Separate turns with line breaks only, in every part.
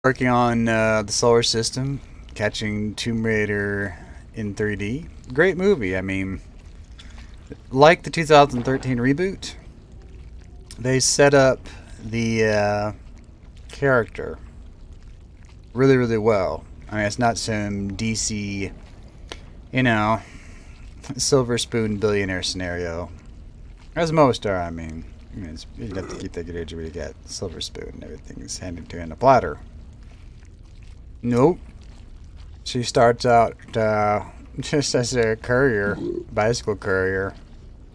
Working on the solar system, catching Tomb Raider in 3D. Great movie. I mean, like the 2013 reboot, they set up the character really, really well. I mean, it's not some DC, you know, silver spoon billionaire scenario, as most are. You have to keep thinking age where you get silver spoon. Everything's handed to you in a platter. Nope. She starts out just as a courier, bicycle courier,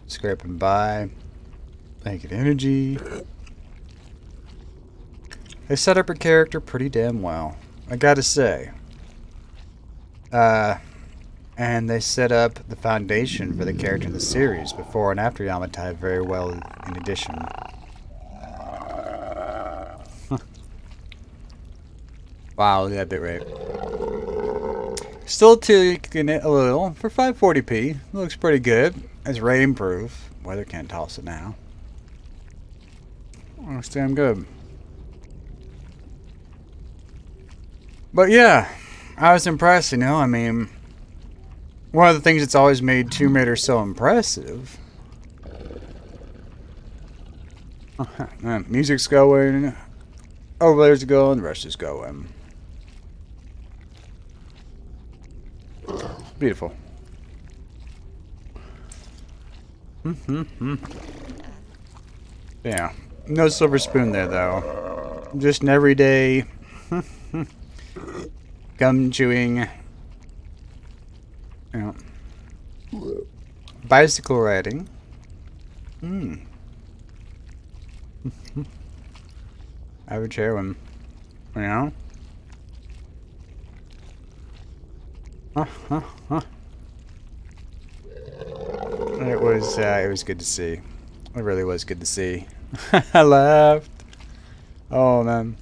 scraping by, making energy. They set up her character pretty damn well, I gotta say. And they set up the foundation for the character in the series before and after Yamatai very well in addition. Wow, look at that bit rate. Still tweaking it a little for 540p. It looks pretty good. It's rainproof. Weather can't toss it now. Looks damn good. But yeah, I was impressed, you know. I mean, one of the things that's always made Tomb Raider so impressive. Music's going, overlayers are going, the rest is going. Beautiful. Yeah. No silver spoon there, though. Just an everyday gum chewing. You know, bicycle riding. Average heroin. You know? It was good to see. It really was good to see. I laughed. Oh man.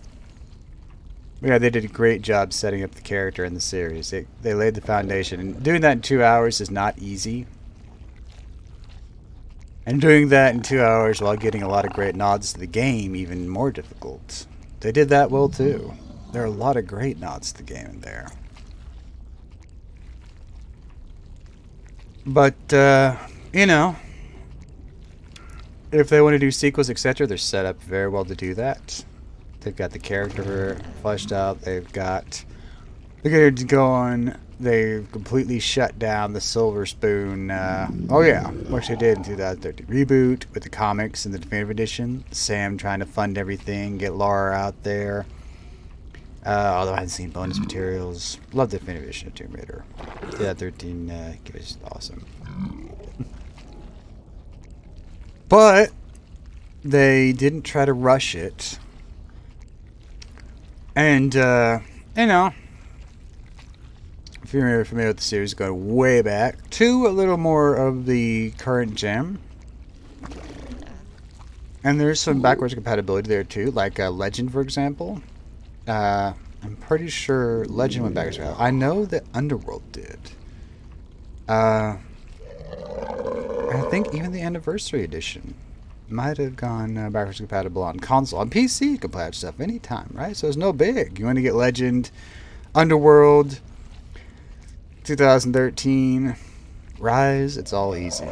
Yeah, they did a great job setting up the character in the series. They laid the foundation, and doing that in 2 hours is not easy. And doing that in 2 hours while getting a lot of great nods to the game, even more difficult. They did that well too. There are a lot of great nods to the game in there. But, you know, if they want to do sequels, etc., they're set up very well to do that. They've got the character fleshed out. They've got the character going. They've completely shut down the Silver Spoon. Oh yeah, which they did in 2013 reboot with the comics and the Definitive Edition. Sam trying to fund everything, get Laura out there. Although I hadn't seen bonus materials. Love the Definitive Edition of Tomb Raider. 2013 was awesome. But they didn't try to rush it. And, you know, if you're familiar with the series, going way back to a little more of the current gen. And there's some backwards compatibility there too, like Legend, for example. I'm pretty sure Legend went backwards. I know that Underworld did. I think even the Anniversary Edition might have gone backwards compatible on console. On PC, you can play that stuff anytime, right? So it's no big. You want to get Legend, Underworld, 2013, Rise, it's all easy.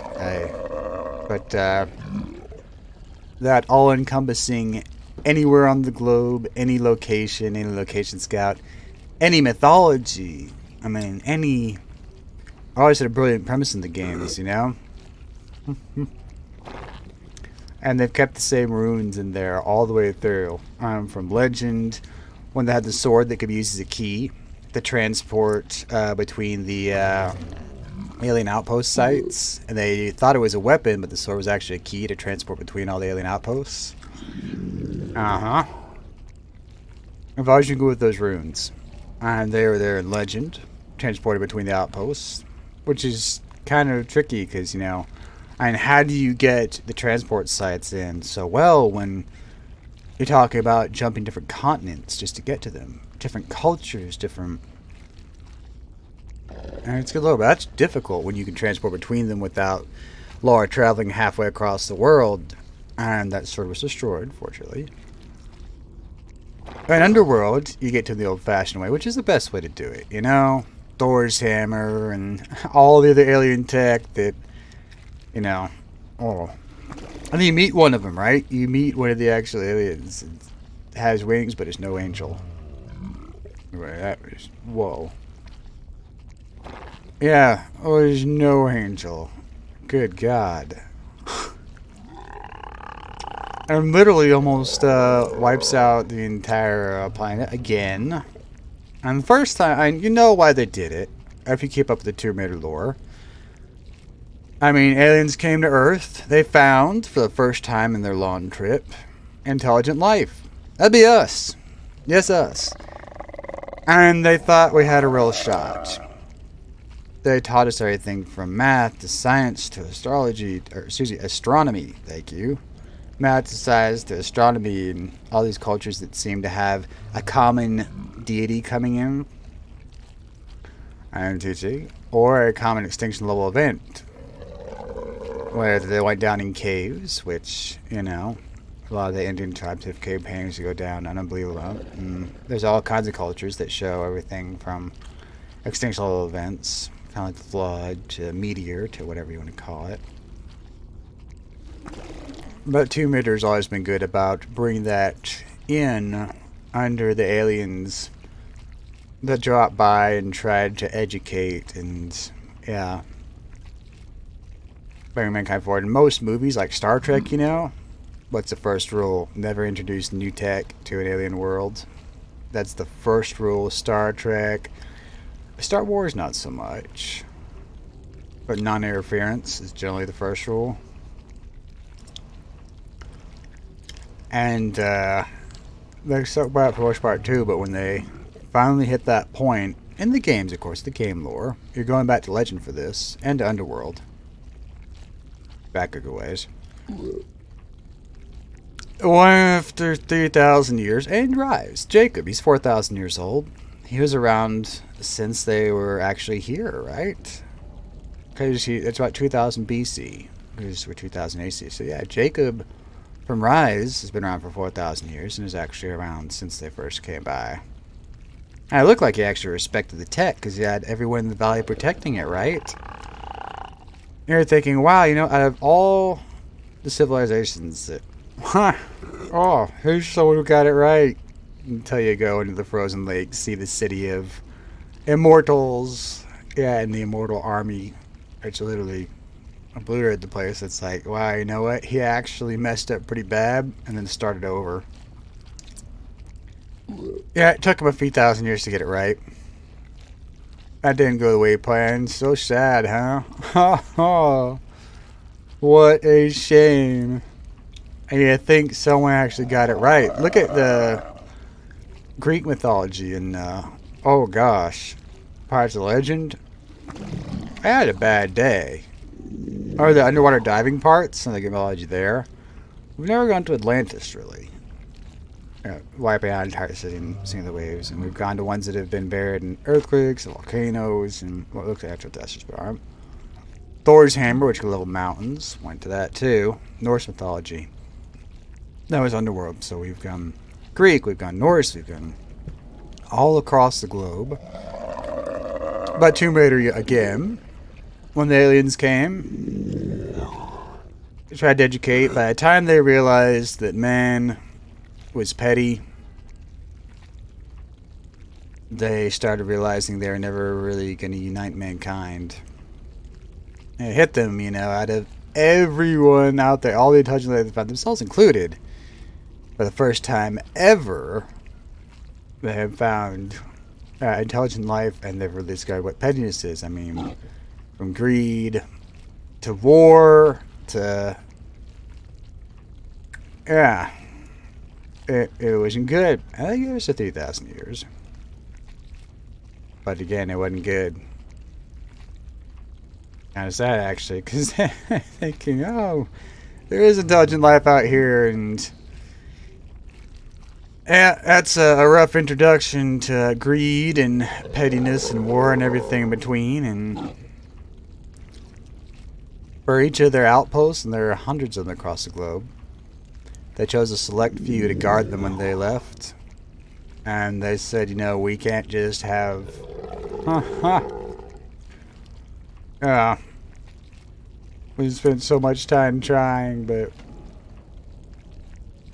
But that all-encompassing anywhere on the globe, any location scout, any mythology, I mean, I always had a brilliant premise in the games, you know? And they've kept the same runes in there all the way through. From Legend, when they had the sword that could be used as a key, the transport between the alien outpost sites. And they thought it was a weapon, but the sword was actually a key to transport between all the alien outposts. Uh-huh. I've always been good with those runes. And they were there in Legend, transported between the outposts, which is kind of tricky because, you know, and how do you get the transport sites in so well when you're talking about jumping different continents just to get to them? Different cultures, different... And it's a little bit... That's difficult when you can transport between them without Laura traveling halfway across the world. And that sword was destroyed, fortunately. In Underworld, you get to the old-fashioned way, which is the best way to do it, you know? Thor's hammer and all the other alien tech that, you know, oh. And then you meet one of them, right? You meet one of the actual aliens. It has wings, but it's no angel. That was, whoa. Yeah, oh, there's no angel. Good God. And literally almost wipes out the entire planet again. And the first time, you know why they did it, if you keep up with the Tomb Raider lore. I mean, aliens came to Earth. They found, for the first time in their long trip, intelligent life. That'd be us. Yes, us. And they thought we had a real shot. They taught us everything from math to science to astrology, or excuse me, astronomy. Thank you. Math to science to astronomy and all these cultures that seem to have a common deity coming in. IMTG. Or a common extinction level event. Whether they went down in caves, which, you know, a lot of the Indian tribes have cave paintings to go down unbelievable. And there's all kinds of cultures that show everything from extinction level events, kind of like the flood to meteor to whatever you want to call it. But Tomb Raider's always been good about bringing that in under the aliens that dropped by and tried to educate and, yeah, bring mankind forward. In most movies, like Star Trek, you know, what's the first rule? Never introduce new tech to an alien world. That's the first rule of Star Trek. Star Wars, not so much. But non-interference is generally the first rule. And let's talk about it for the most part too, but when they finally hit that point, in the games, of course, the game lore, you're going back to Legend for this, and to Underworld. Back a good ways. One after 3,000 years, and Rise. Jacob, he's 4,000 years old. He was around since they were actually here, right? Because it's about 2000 BC. Because we're 2000 AC. So yeah, Jacob from Rise has been around for 4,000 years and is actually around since they first came by. And it looked like he actually respected the tech because he had everyone in the valley protecting it, right? You're thinking, wow, you know, out of all the civilizations that, oh, who's someone who got it right? Until you go into the frozen lake, see the city of immortals, yeah, and the immortal army, which literally obliterated the place. It's like, wow, you know what? He actually messed up pretty bad and then started over. Yeah, it took him a few thousand years to get it right. That didn't go the way he planned. So sad, huh? Oh, what a shame. And you think someone actually got it right. Look at the Greek mythology and, oh gosh, Pirates of the Legend. I had a bad day. Or the underwater diving parts and the mythology there. We've never gone to Atlantis, really. Wiping out an entire city and seeing the waves. And we've gone to ones that have been buried in earthquakes, volcanoes, and what looks like actual deserts, but aren't. Thor's hammer, which can level mountains. Went to that too. Norse mythology. That was Underworld. So we've gone Greek, we've gone Norse, we've gone all across the globe. But Tomb Raider again. When the aliens came, they tried to educate. By the time they realized that man was petty, they started realizing they were never really going to unite mankind. And it hit them, you know, out of everyone out there, all the intelligent life they found, themselves included, for the first time ever, they have found intelligent life, and they've really discovered what pettiness is. I mean, from greed to war to, yeah, it wasn't good. I think it was 3,000 years, but again, it wasn't good. Kind of sad, actually, because thinking, oh, there is intelligent life out here, and yeah, that's a rough introduction to greed and pettiness and war and everything in between. And for each of their outposts, and there are hundreds of them across the globe, they chose a select few to guard them when they left. And they said, you know, we can't just have... Yeah. We spent so much time trying, but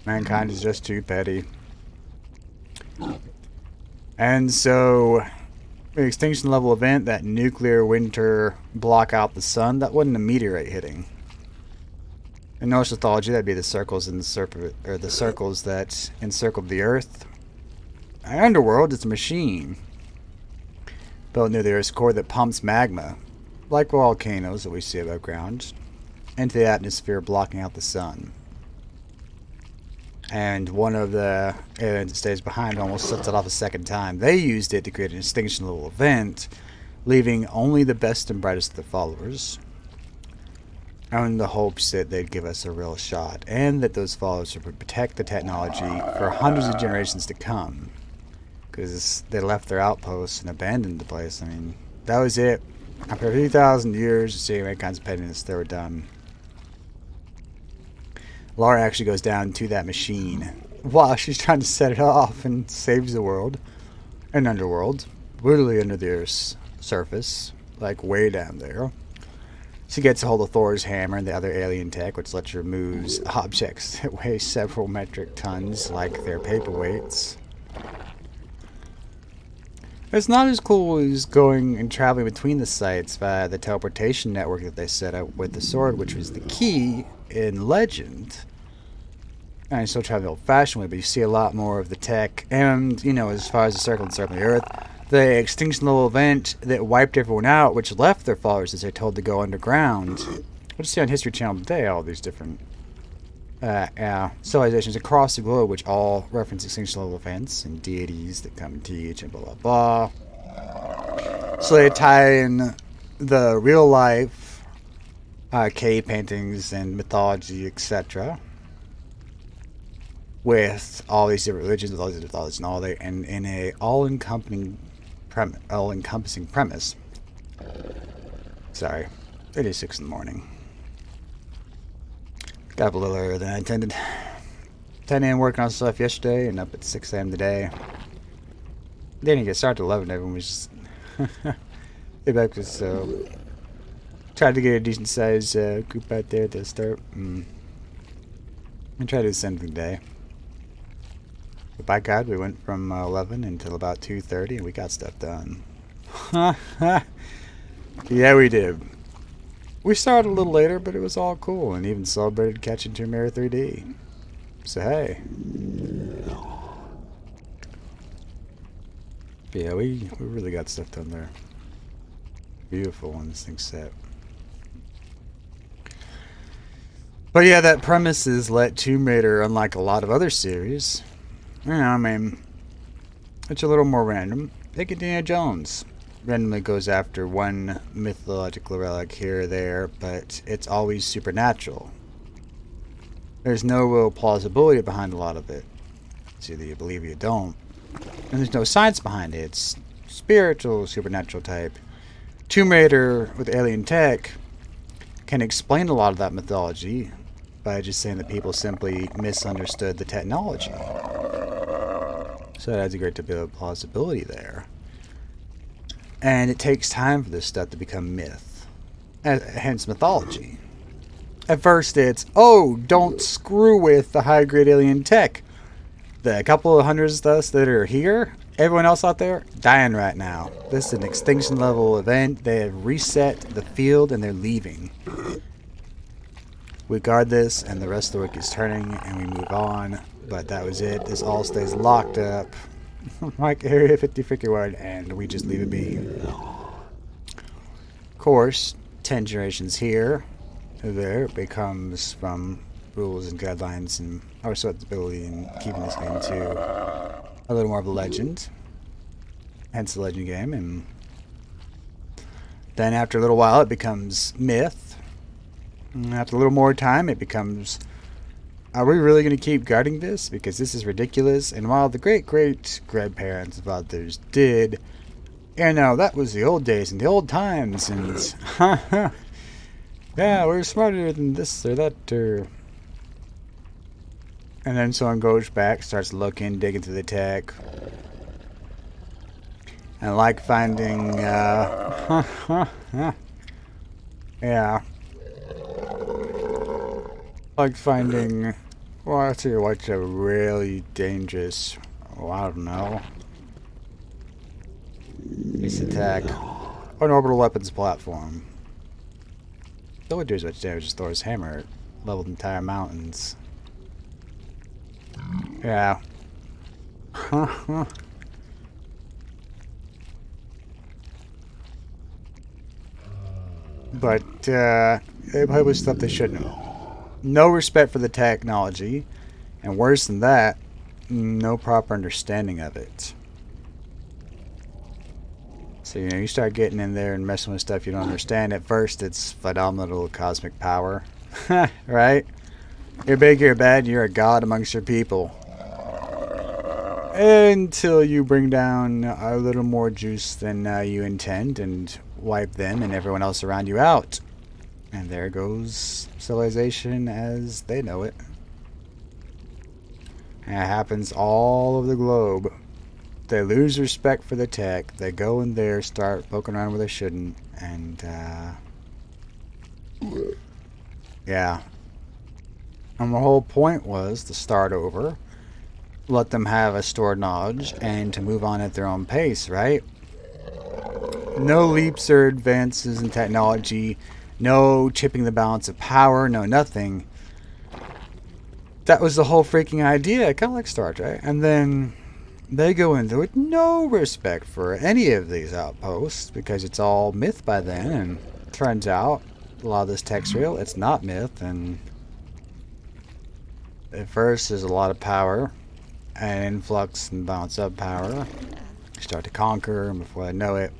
mankind is just too petty. And so, the extinction level event, that nuclear winter block out the sun, that wasn't a meteorite hitting. In Norse mythology, that'd be the circles in the serpent, or the circles that encircled the Earth. Our underworld is a machine built near the Earth's core that pumps magma, like volcanoes that we see above ground, into the atmosphere, blocking out the sun. And one of the aliens that stays behind almost sets it off a second time. They used it to create an extinction level event, leaving only the best and brightest of the followers, in the hopes that they'd give us a real shot, and that those followers would protect the technology for hundreds of generations to come. Because they left their outposts and abandoned the place. I mean, that was it. After 3,000 years of seeing mankind's pettiness, they were done. Laura actually goes down to that machine while she's trying to set it off and saves the world. An underworld. Literally under the Earth's surface. Like way down there. She gets a hold of Thor's hammer and the other alien tech, which lets her move objects that weigh several metric tons like their paperweights. It's not as cool as going and traveling between the sites via the teleportation network that they set up with the sword, which was the key in Legend. And you still travel the old-fashioned way, but you see a lot more of the tech. And, you know, as far as the circle and circle of the Earth, the extinction level event that wiped everyone out, which left their followers as they're told to go underground. We'll just see on History Channel today all these different civilizations across the globe, which all reference extinction level events and deities that come and teach and blah blah blah. So they tie in the real life cave paintings and mythology, etc., with all these different religions, with all these mythologies and all that, and in a all-encompassing premise. Sorry, it is 6 in the morning. Got up a little earlier than I intended. 10 a.m. working on stuff yesterday, and up at 6 a.m. today. Didn't get started at 11. Everyone was just breakfast, so tried to get a decent sized group out there to start. And try to do the same thing today. But by God, we went from 11 until about 2:30, and we got stuff done. Yeah, we did. We started a little later, but it was all cool, and even celebrated catching Tomb Raider 3D. So hey. But yeah, we really got stuff done there. Beautiful when this thing's set. But yeah, that premise is let Tomb Raider, unlike a lot of other series, you know, I mean, it's a little more random. Take Indiana Jones. Randomly goes after one mythological relic here or there, but it's always supernatural. There's no real plausibility behind a lot of it. It's either you believe or you don't. And there's no science behind it. It's spiritual, supernatural type. Tomb Raider with alien tech can explain a lot of that mythology by just saying that people simply misunderstood the technology. So it adds a great deal of plausibility there. And it takes time for this stuff to become myth. Hence mythology. At first it's, oh, don't screw with the high-grade alien tech. The couple of hundreds of us that are here, everyone else out there, dying right now. This is an extinction level event. They have reset the field and they're leaving. We guard this and the rest of the work is turning and we move on. But that was it. This all stays locked up. Like Area 50 and we just leave it be. Of course, 10 generations here or there becomes from rules and guidelines and our responsibility in keeping this game to a little more of a legend. Hence the legend game. And then after a little while it becomes myth. And after a little more time it becomes, are we really going to keep guarding this? Because this is ridiculous. And while the great-great-grandparents of others did, you know, that was the old days and the old times. And, yeah, we're smarter than this or that. And then someone goes back, starts looking, digging through the tech. And like finding, yeah. Like finding, well, I'll tell you what's a really dangerous, oh, I don't know. This attack. An orbital weapons platform. It only does much damage as Thor's hammer. It leveled entire mountains. Yeah. But, they play with stuff they shouldn't have. No respect for the technology. And worse than that, no proper understanding of it. So, you know, you start getting in there and messing with stuff you don't understand. At first, it's phenomenal cosmic power. Right? You're big, you're bad, you're a god amongst your people. Until you bring down a little more juice than you intend and wipe them and everyone else around you out. And there goes civilization as they know it. And it happens all over the globe. They lose respect for the tech. They go in there, start poking around where they shouldn't. And, yeah. And the whole point was to start over, let them have a stored knowledge, and to move on at their own pace, right? No leaps or advances in technology, no tipping the balance of power, no nothing. That was the whole freaking idea, kind of like Star Trek. And then they go into it, no respect for any of these outposts, because it's all myth by then, and turns out a lot of this tech's real, it's not myth, and at first there's a lot of power, and influx and balance of power. You start to conquer, and before I know it,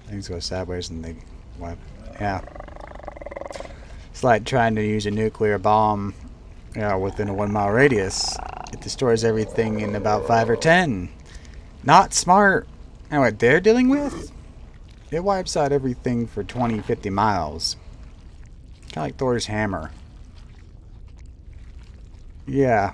things go sideways and they wipe. Yeah. It's like trying to use a nuclear bomb, you know, within a 1 mile radius. It destroys everything in about 5 or 10. Not smart. And what they're dealing with? It wipes out everything for 20, 50 miles. Kind of like Thor's hammer. Yeah.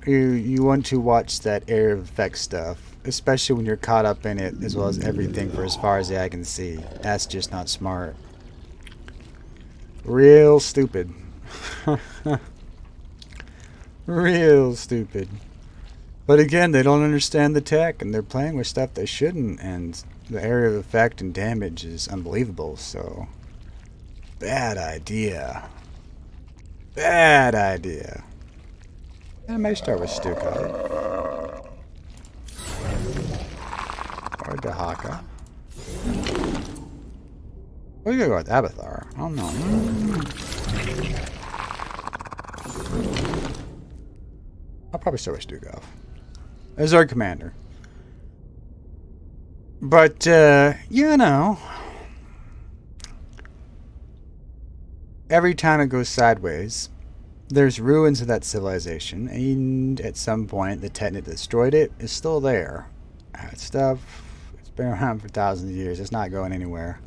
You want to watch that area of effect stuff, especially when you're caught up in it, as well as everything for as far as the eye can see. That's just not smart. Real stupid. Real stupid. But again, they don't understand the tech, and they're playing with stuff they shouldn't, and the area of effect and damage is unbelievable, so... Bad idea. Bad idea. I may start with Stukov. Or Dahaka. We're gonna go with Abathar. I don't know. I'll probably start with Stukov. As our commander. But, you know... Every time it goes sideways, there's ruins of that civilization, and at some point the Technet that destroyed it is still there. That stuff, it's been around for thousands of years, it's not going anywhere.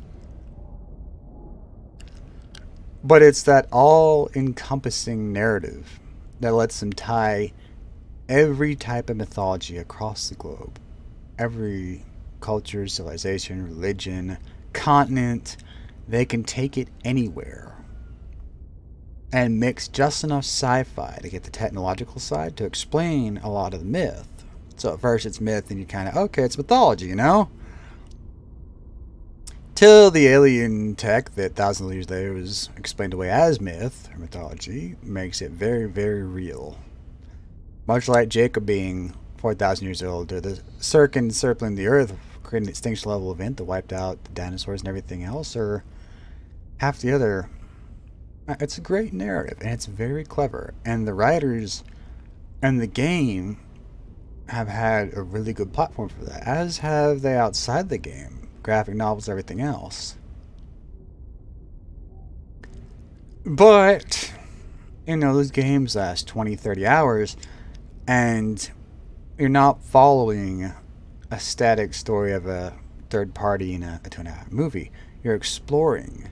But it's that all-encompassing narrative that lets them tie every type of mythology across the globe. Every culture, civilization, religion, continent, they can take it anywhere. And mix just enough sci-fi to get the technological side to explain a lot of the myth. So at first it's myth and you kind of, okay, it's mythology, you know? Till the alien tech that thousands of years later was explained away as myth or mythology makes it very, very real. Much like Jacob being 4,000 years old, or the Circan circling the Earth, creating an extinction level event that wiped out the dinosaurs and everything else, or half the other. It's a great narrative, and it's very clever. And the writers and the game have had a really good platform for that, as have they outside the game. Graphic novels, everything else. But, you know, those games last 20, 30 hours, and you're not following a static story of a third party in a 2.5 movie. You're exploring.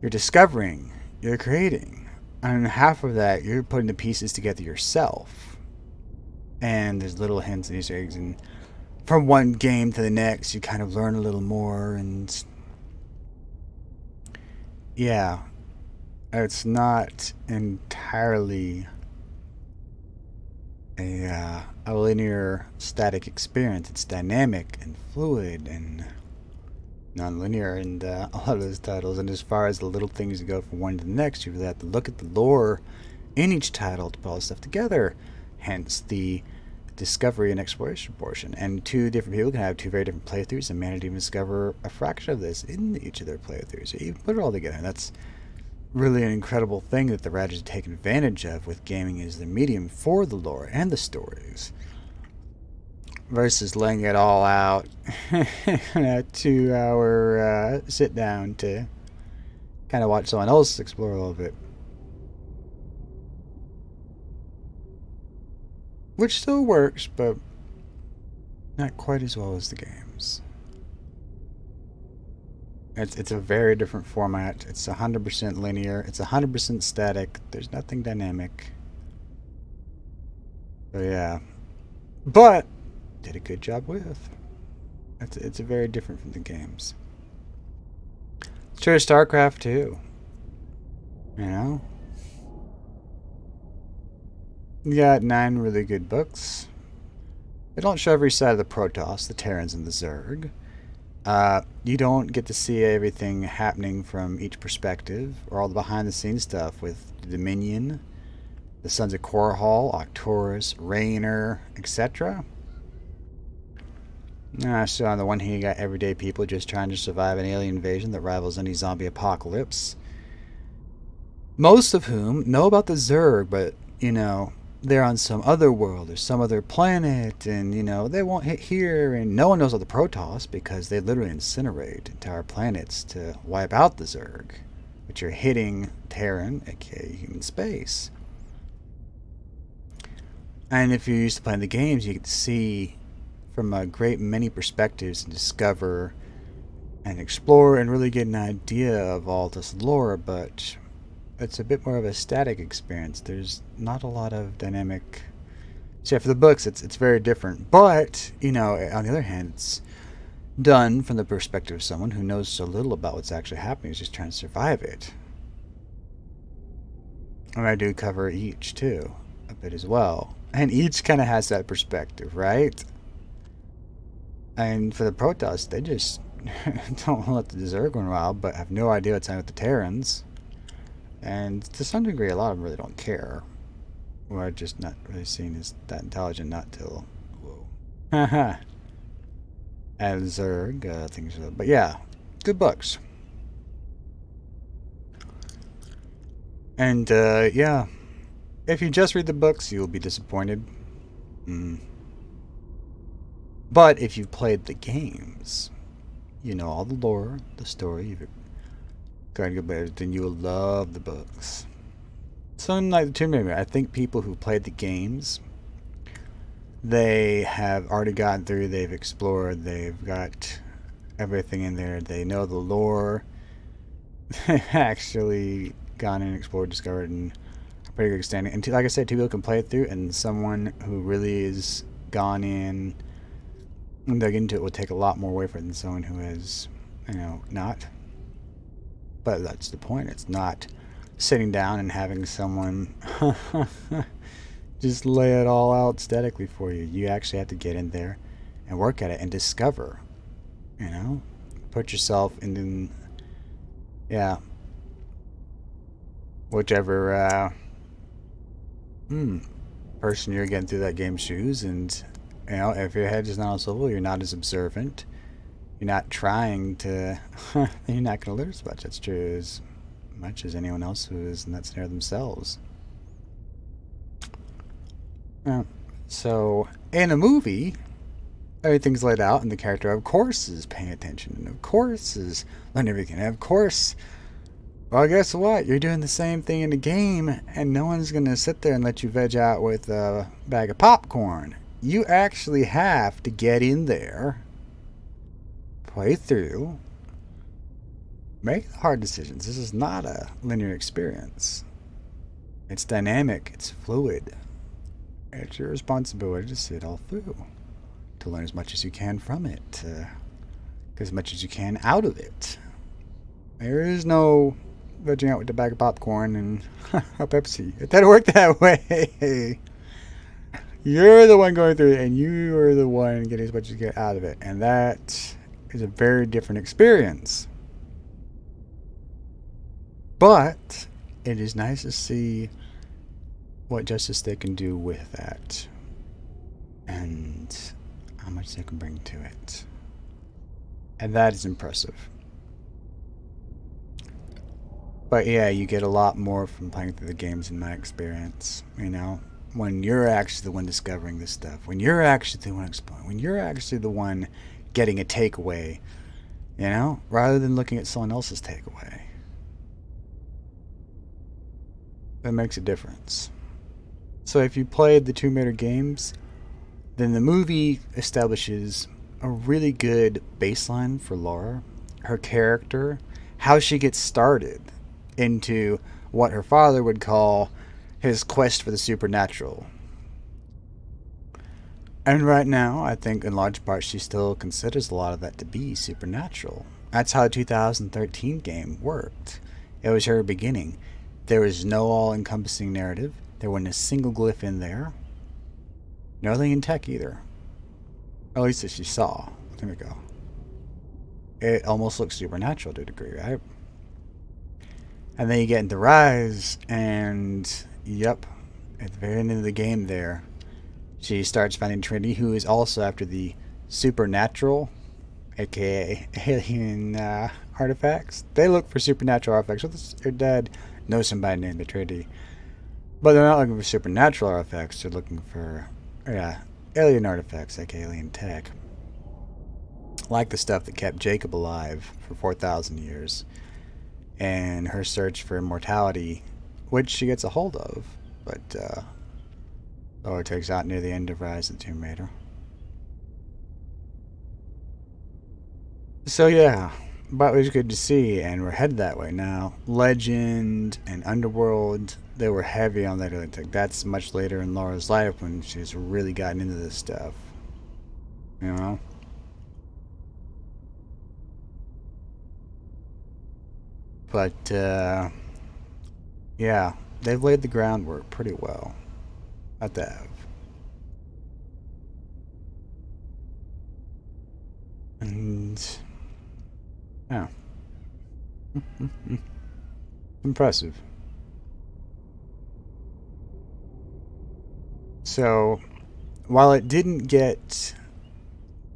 You're discovering, you're creating. And half of that, you're putting the pieces together yourself. And there's little hints and Easter eggs. And from one game to the next, you kind of learn a little more. And yeah, it's not entirely a linear static experience. It's dynamic and fluid and non-linear in a lot of those titles. And as far as the little things that go from one to the next, you really have to look at the lore in each title to put all this stuff together. Hence the discovery and exploration portion. And two different people can have two very different playthroughs and manage to even discover a fraction of this in each of their playthroughs. So you put it all together. That's really an incredible thing that the writers have taken advantage of with gaming as the medium for the lore and the stories, versus laying it all out in a 2-hour sit down to kind of watch someone else explore a little bit. Which still works, but not quite as well as the games. It's a very different format. It's 100% linear. It's 100% static. There's nothing dynamic. So yeah. But did a good job with. It's very different from the games. It's true of StarCraft too. You know? You got 9 really good books. They don't show every side of the Protoss, the Terrans, and the Zerg. You don't get to see everything happening from each perspective, or all the behind-the-scenes stuff with the Dominion, the Sons of Korhal, Arcturus, Raynor, etc. So on the one hand, you got everyday people just trying to survive an alien invasion that rivals any zombie apocalypse. Most of whom know about the Zerg, but, you know, they're on some other world or some other planet, and, you know, they won't hit here, and no one knows about the Protoss because they literally incinerate entire planets to wipe out the Zerg, which are hitting Terran, aka human space. And if you're used to playing the games, you get to see from a great many perspectives and discover and explore and really get an idea of all this lore, but it's a bit more of a static experience. There's not a lot of dynamic. So yeah, for the books, it's very different. But, you know, on the other hand, it's done from the perspective of someone who knows so little about what's actually happening, is just trying to survive it. And I do cover each, too, a bit as well. And each kind of has that perspective, right? And for the Protoss, they just don't let the Zerg run wild, but have no idea what's happening with the Terrans. And to some degree, a lot of them really don't care. We're just not really seen as that intelligent, not till, whoa. Haha. And Zerg, things like that. But yeah, good books. And, yeah. If you just read the books, you'll be disappointed. But if you've played the games, you know all the lore, the story, you've got good, then you will love the books. So unlike the Tomb Raider, I think people who played the games, they have already gotten through, they've explored, they've got everything in there, they know the lore, they've actually gone and explored, discovered, and a pretty good extent. And like I said, two people can play it through, and someone who really is gone in and dug into it will take a lot more away from it than someone who has, you know, not. But that's the point. It's not sitting down and having someone just lay it all out statically for you. You actually have to get in there and work at it and discover, you know, put yourself in, yeah, whichever person you're getting through that game's shoes. And, you know, if your head is not on swivel, you're not as observant. You're not trying to, you're not going to learn as much. That's true as much as anyone else who is in that scenario themselves. So, in a movie, everything's laid out, and the character, of course, is paying attention, and of course, is learning everything, and of course, well, guess what? You're doing the same thing in the game, and no one's going to sit there and let you veg out with a bag of popcorn. You actually have to get in there, play through, make hard decisions. This is not a linear experience. It's dynamic. It's fluid. It's your responsibility to see it all through, to learn as much as you can from it, to get as much as you can out of it. There is no vegging out with a bag of popcorn and a Pepsi. It doesn't work that way. You're the one going through it, and you are the one getting as much as you get out of it. And that is a very different experience. But it is nice to see what justice they can do with that. And how much they can bring to it. And that is impressive. But yeah, you get a lot more from playing through the games in my experience, you know? When you're actually the one discovering this stuff, when you're actually the one exploring, when you're actually the one getting a takeaway, you know, rather than looking at someone else's takeaway. That makes a difference. So if you played the Tomb Raider games, then the movie establishes a really good baseline for Lara, her character, how she gets started into what her father would call his quest for the supernatural. And right now, I think in large part she still considers a lot of that to be supernatural. That's how the 2013 game worked. It was her beginning. There was no all-encompassing narrative. There wasn't a single glyph in there. Nothing in tech either. At least as she saw. There we go. It almost looks supernatural to a degree, right? And then you get into Rise, and yep, at the very end of the game there, she starts finding Trinity, who is also after the supernatural, aka alien artifacts. They look for supernatural artifacts. Her dad knows somebody named the Trinity. But they're not looking for supernatural artifacts, they're looking for, alien artifacts, aka alien tech. Like the stuff that kept Jacob alive for 4,000 years. And her search for immortality, which she gets a hold of, but it takes out near the end of Rise of the Tomb Raider. So yeah, but it was good to see, and we're headed that way now. Legend and Underworld, they were heavy on that alien tech. That's much later in Lara's life when she's really gotten into this stuff. You know? But, yeah, they've laid the groundwork pretty well. At the have. And, yeah. Impressive. So, while it didn't get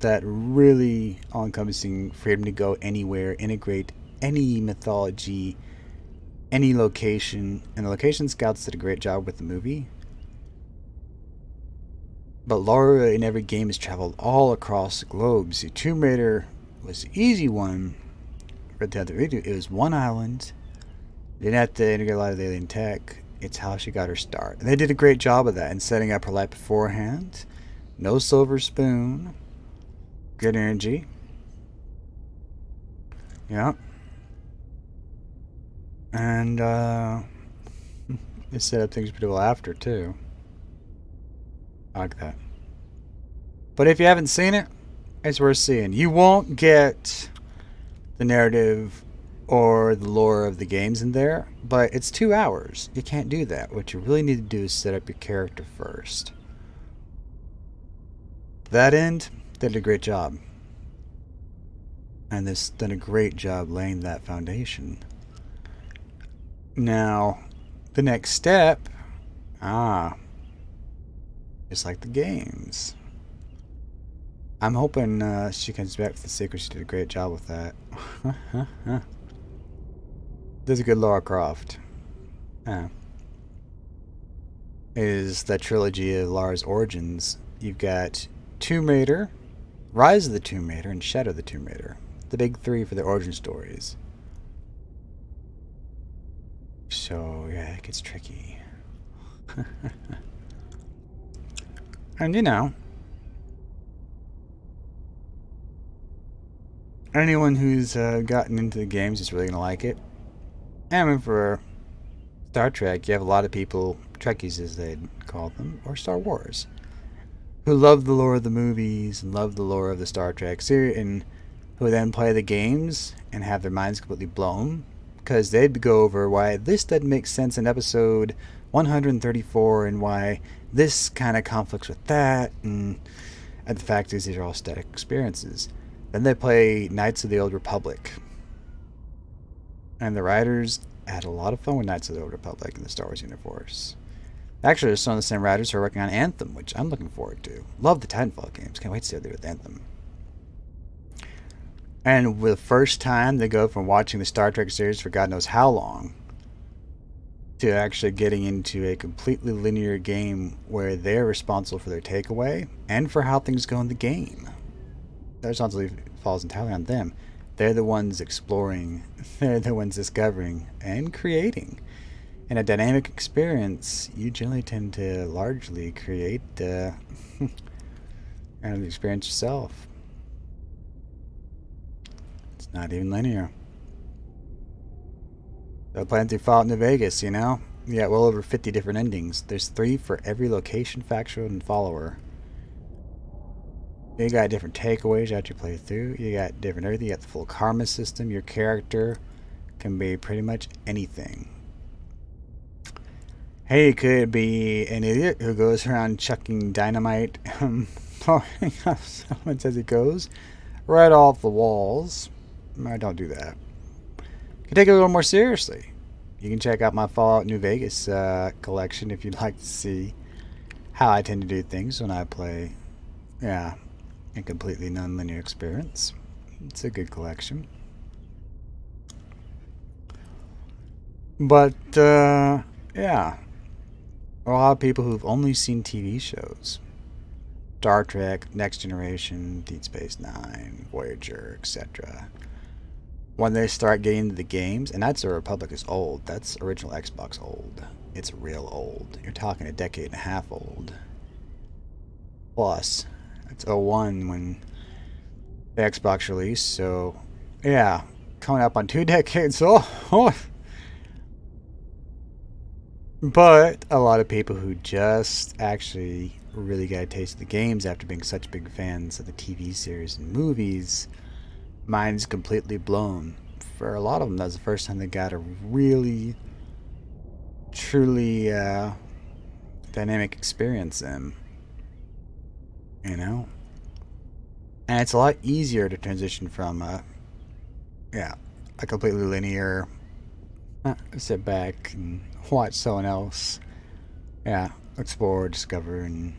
that really all-encompassing freedom to go anywhere, integrate any mythology, any location, and the location scouts did a great job with the movie. But Lara in every game has traveled all across the globe. See, Tomb Raider was the easy one for the other video. It was one island. They didn't have to integrate a lot of the alien tech. It's how she got her start. And they did a great job of that in setting up her life beforehand. No silver spoon. Good energy. Yeah. And they set up things pretty well after too. I like that. But if you haven't seen it, it's worth seeing. You won't get the narrative or the lore of the games in there, but it's 2 hours. You can't do that. What you really need to do is set up your character first. To that end, they did a great job. And they've done a great job laying that foundation. Now, the next step, just like the games. I'm hoping she comes back with the sequel. She did a great job with that. There's a good Lara Croft. Is that trilogy of Lara's origins. You've got Tomb Raider, Rise of the Tomb Raider, and Shadow of the Tomb Raider. The big three for their origin stories. So, yeah, it gets tricky. And, you know, anyone who's gotten into the games is really going to like it. I mean, for Star Trek, you have a lot of people, Trekkies as they'd call them, or Star Wars, who love the lore of the movies and love the lore of the Star Trek series, and who then play the games and have their minds completely blown because they'd go over why this doesn't make sense in episode 134 and why this kind of conflicts with that, and the fact is these are all static experiences. Then they play Knights of the Old Republic, and the writers had a lot of fun with Knights of the Old Republic in the Star Wars universe. Actually, there's some of the same writers who are working on Anthem, which I'm looking forward to. Love the Titanfall games. Can't wait to see what they do with Anthem. And for the first time, they go from watching the Star Trek series for God knows how long to actually getting into a completely linear game where they're responsible for their takeaway and for how things go in the game. Their responsibility falls entirely on them. They're the ones exploring, they're the ones discovering and creating. In a dynamic experience, you generally tend to largely create the experience yourself. It's not even linear. So playing through Fallout New Vegas, you know? You got well over 50 different endings. There's 3 for every location, faction, and follower. You got different takeaways after you play through. You got different everything. You got the full karma system. Your character can be pretty much anything. Hey, you could be an idiot who goes around chucking dynamite, blowing up someone as it goes, right off the walls. No, don't do that. You can take it a little more seriously. You can check out my Fallout New Vegas collection if you'd like to see how I tend to do things when I play. Yeah. A completely non-linear experience. It's a good collection. But, yeah. A lot of people who've only seen TV shows. Star Trek, Next Generation, Deep Space Nine, Voyager, etc. When they start getting into the games, and Knights of the Republic is old. That's original Xbox old. It's real old. You're talking a decade and a half old. Plus, it's 01 when the Xbox released, so yeah, coming up on 2 decades old. But a lot of people who just actually really got a taste of the games after being such big fans of the TV series and movies, minds completely blown. For a lot of them, that was the first time they got a really, truly dynamic experience in. You know? And it's a lot easier to transition from a completely linear sit back and watch someone else explore, discover, and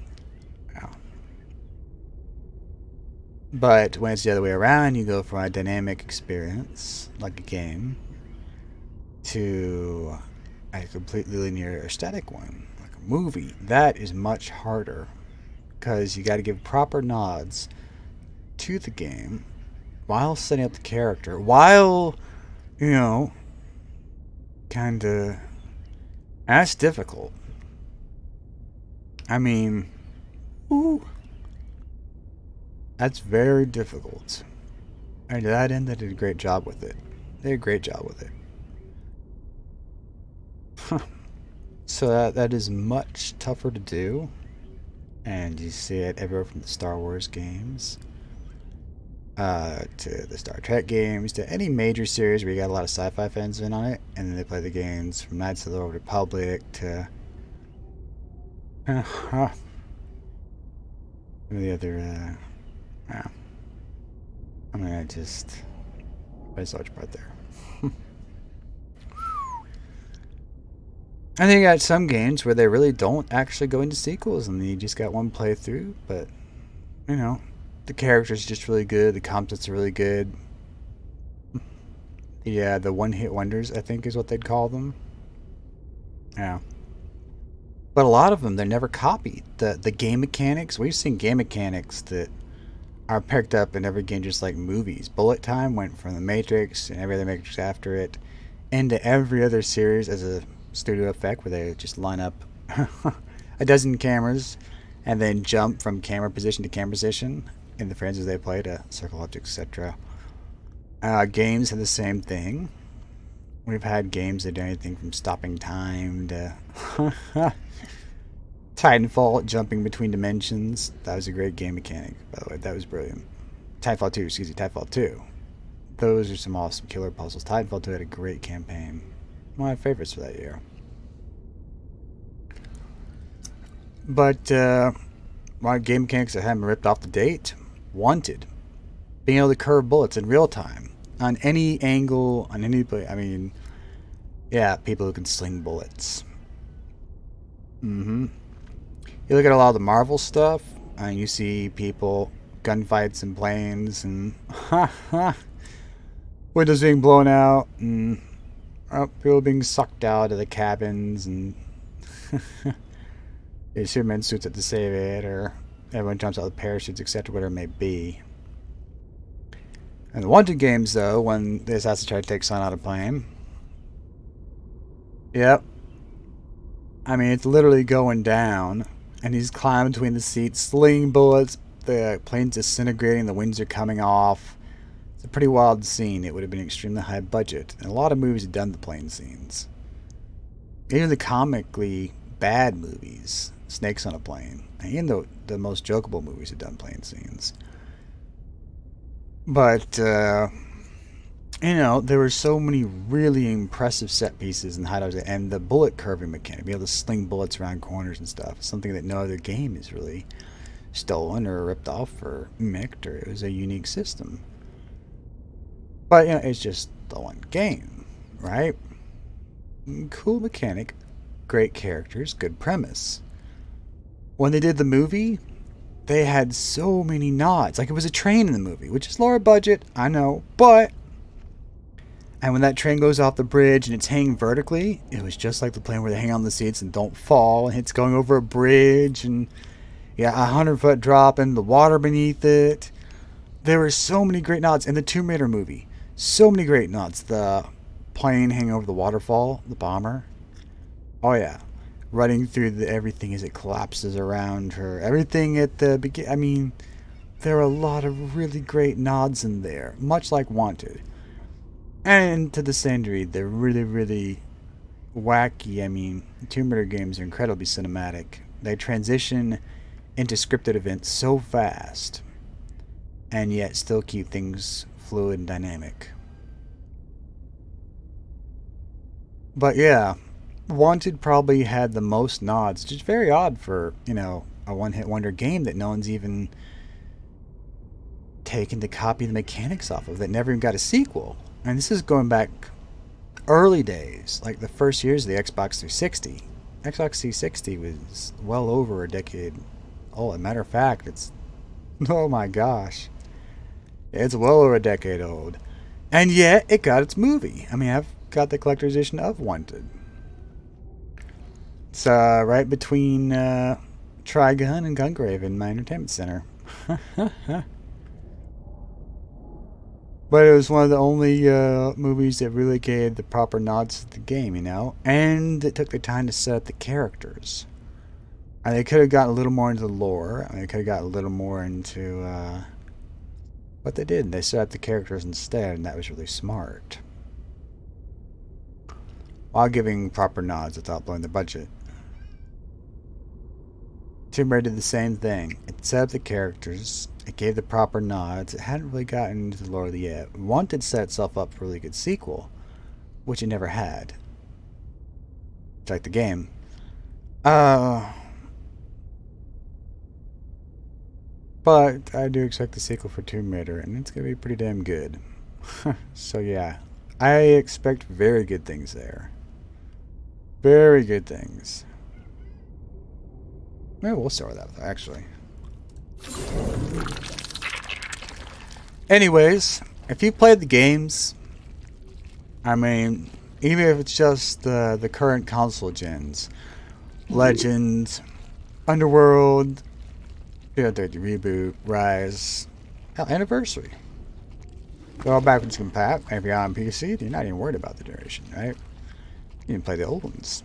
but when it's the other way around, you go from a dynamic experience like a game to a completely linear or static one like a movie. That is much harder because you got to give proper nods to the game while setting up the character, while, you know, kind of, that's difficult. I mean, ooh, that's very difficult. And to that end, they did a great job with it. They did a great job with it. So that is much tougher to do. And you see it everywhere from the Star Wars games to the Star Trek games to any major series where you got a lot of sci-fi fans in on it, and then they play the games from Knights of the Old Republic to some of the other I'm gonna just place a large part there. I think you got some games where they really don't actually go into sequels and you just got one playthrough, but you know, the character's just really good, the content's really good. Yeah, the one-hit wonders, I think is what they'd call them. Yeah. But a lot of them, they're never copied. The game mechanics, we've seen game mechanics that are picked up in every game just like movies. Bullet Time went from The Matrix and every other Matrix after it into every other series as a studio effect where they just line up a dozen cameras and then jump from camera position to camera position in the frames as they play to circle objects, etc. Games have the same thing We've had games that do anything from stopping time to Titanfall, jumping between dimensions. That was a great game mechanic, by the way. That was brilliant. Titanfall 2, excuse me, Titanfall 2. Those are some awesome killer puzzles. Titanfall 2 had a great campaign. One of my favorites for that year. But, my game mechanics that haven't ripped off the date. Wanted. Being able to curve bullets in real time. On any angle, on any... I mean, yeah, people who can sling bullets. You look at a lot of the Marvel stuff, and you see people, gunfights in planes, and windows being blown out, and people being sucked out of the cabins, and Superman suits it to save it, or everyone jumps out with parachutes, etc., whatever it may be. And the Wanted games, though, when the assassin tried to take someone out of a plane, yep. I mean, it's literally going down, and he's climbing between the seats, slinging bullets, the plane's disintegrating, the wings are coming off. It's a pretty wild scene. It would have been extremely high budget, and a lot of movies have done the plane scenes. Even the comically bad movies, Snakes on a Plane, and even the most jokeable movies have done plane scenes. But, you know, there were so many really impressive set pieces and hideouts, and the bullet curving mechanic, be able to sling bullets around corners and stuff, something that no other game is really stolen or ripped off or mimicked, or it was a unique system. But, you know, it's just the one game, right? Cool mechanic, great characters, good premise. When they did the movie, they had so many nods. Like, it was a train in the movie, which is lower budget, I know, but... And when that train goes off the bridge and it's hanging vertically, it was just like the plane where they hang on the seats and don't fall, and it's going over a bridge, and yeah, 100-foot drop in the water beneath it. There were so many great nods in the Tomb Raider movie. So many great nods. The plane hanging over the waterfall, the bomber. Oh yeah. Running through everything as it collapses around her. Everything at the beginning. I mean, there are a lot of really great nods in there. Much like Wanted. And to the same degree, they're really, really wacky. I mean, Tomb Raider games are incredibly cinematic. They transition into scripted events so fast, and yet still keep things fluid and dynamic. But yeah, Wanted probably had the most nods, which is very odd for, you know, a one-hit wonder game that no one's even taken to copy the mechanics off of, that never even got a sequel. And this is going back early days, like the first years of the Xbox 360. Xbox 360 was well over a decade old. As a matter of fact, it's, oh my gosh, it's well over a decade old. And yet, it got its movie. I mean, I've got the collector's edition of Wanted. It's right between Trigun and Gungrave in my entertainment center. But it was one of the only movies that really gave the proper nods to the game, you know? And it took the time to set up the characters. And they could have gotten a little more into the lore. And they could have gotten a little more into what they did. They set up the characters instead, and that was really smart. While giving proper nods without blowing the budget. Tomb Raider did the same thing. It set up the characters. It gave the proper nods. It hadn't really gotten into the lore yet. Wanted set itself up for a really good sequel, which it never had. Like the game. But I do expect the sequel for Tomb Raider, and it's going to be pretty damn good. So yeah, I expect very good things there. Very good things. Maybe we'll start with that, actually. Anyways, if you played the games, I mean, even if it's just the current console gens, Legend, Underworld, the Reboot, Rise, hell, Anniversary. They're all backwards compat. If you're on PC, you're not even worried about the duration, right? You can play the old ones.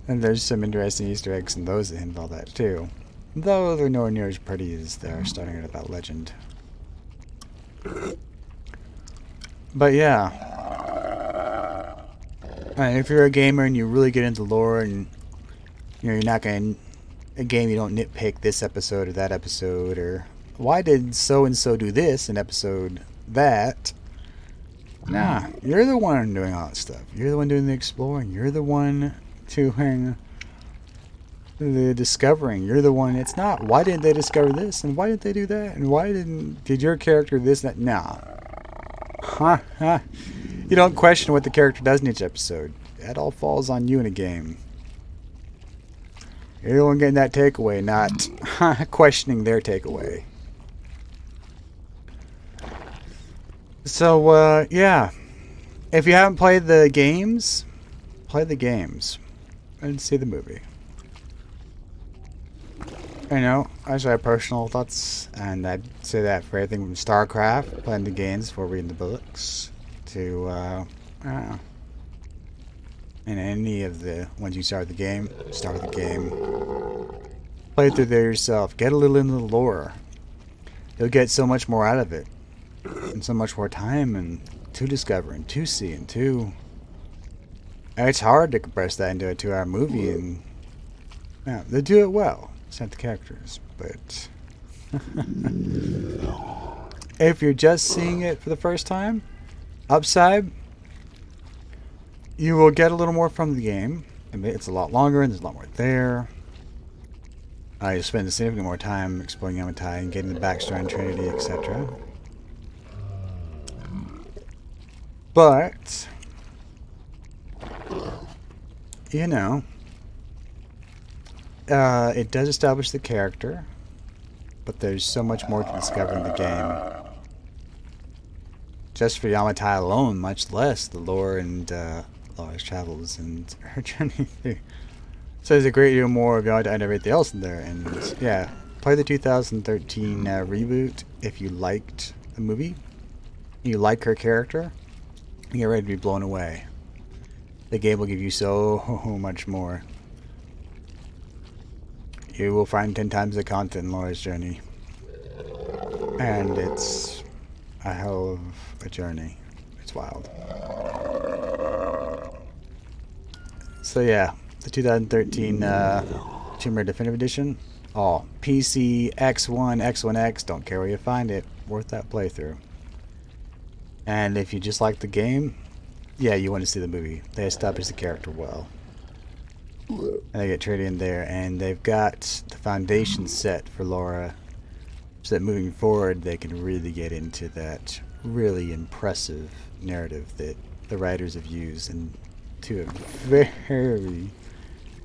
And there's some interesting Easter eggs in those that involve that too. Though they're nowhere near as pretty as they are starting at about Legend. But yeah. If you're a gamer and you really get into lore, and you're not going to a game, you don't nitpick this episode or that episode, or why did so and so do this in episode that. Nah, you're the one doing all that stuff. You're the one doing the exploring. You're the one doing the discovering. You're the one. It's not why didn't they discover this and why did they do that and why did your character this and that. Nah. You don't question what the character does in each episode. That all falls on you in a game. You're the one getting that takeaway, not questioning their takeaway. So, yeah. If you haven't played the games, play the games and see the movie. You know, I just have personal thoughts, and I'd say that for everything from StarCraft, playing the games before reading the books, to, I don't know. And any of the ones you start the game, play through there yourself, get a little into the lore. You'll get so much more out of it, and so much more time and to discover and to see and to. And it's hard to compress that into a 2-hour movie, and yeah, they do it well. It's not the characters, but if you're just seeing it for the first time, upside, you will get a little more from the game. It's a lot longer and there's a lot more there. You spend a significant more time exploring Yamatai and getting the backstory on Trinity, etc. But, you know, it does establish the character, but there's so much more to discover in the game. Just for Yamatai alone, much less the lore and Laura's travels and her journey through. So there's a great deal more of Yamatai and everything else in there. And yeah, play the 2013 reboot if you liked the movie, you like her character, you get ready to be blown away. The game will give you so much more. You will find 10 times the content in Laura's journey. And it's a hell of a journey. It's wild. So yeah, the 2013 Tomb Raider Definitive Edition. Oh, PC, X1, X1X, don't care where you find it. Worth that playthrough. And if you just like the game, yeah, you want to see the movie. They establish the character well. And they get traded in there, and they've got the foundation set for Laura, so that moving forward they can really get into that really impressive narrative that the writers have used, and to a very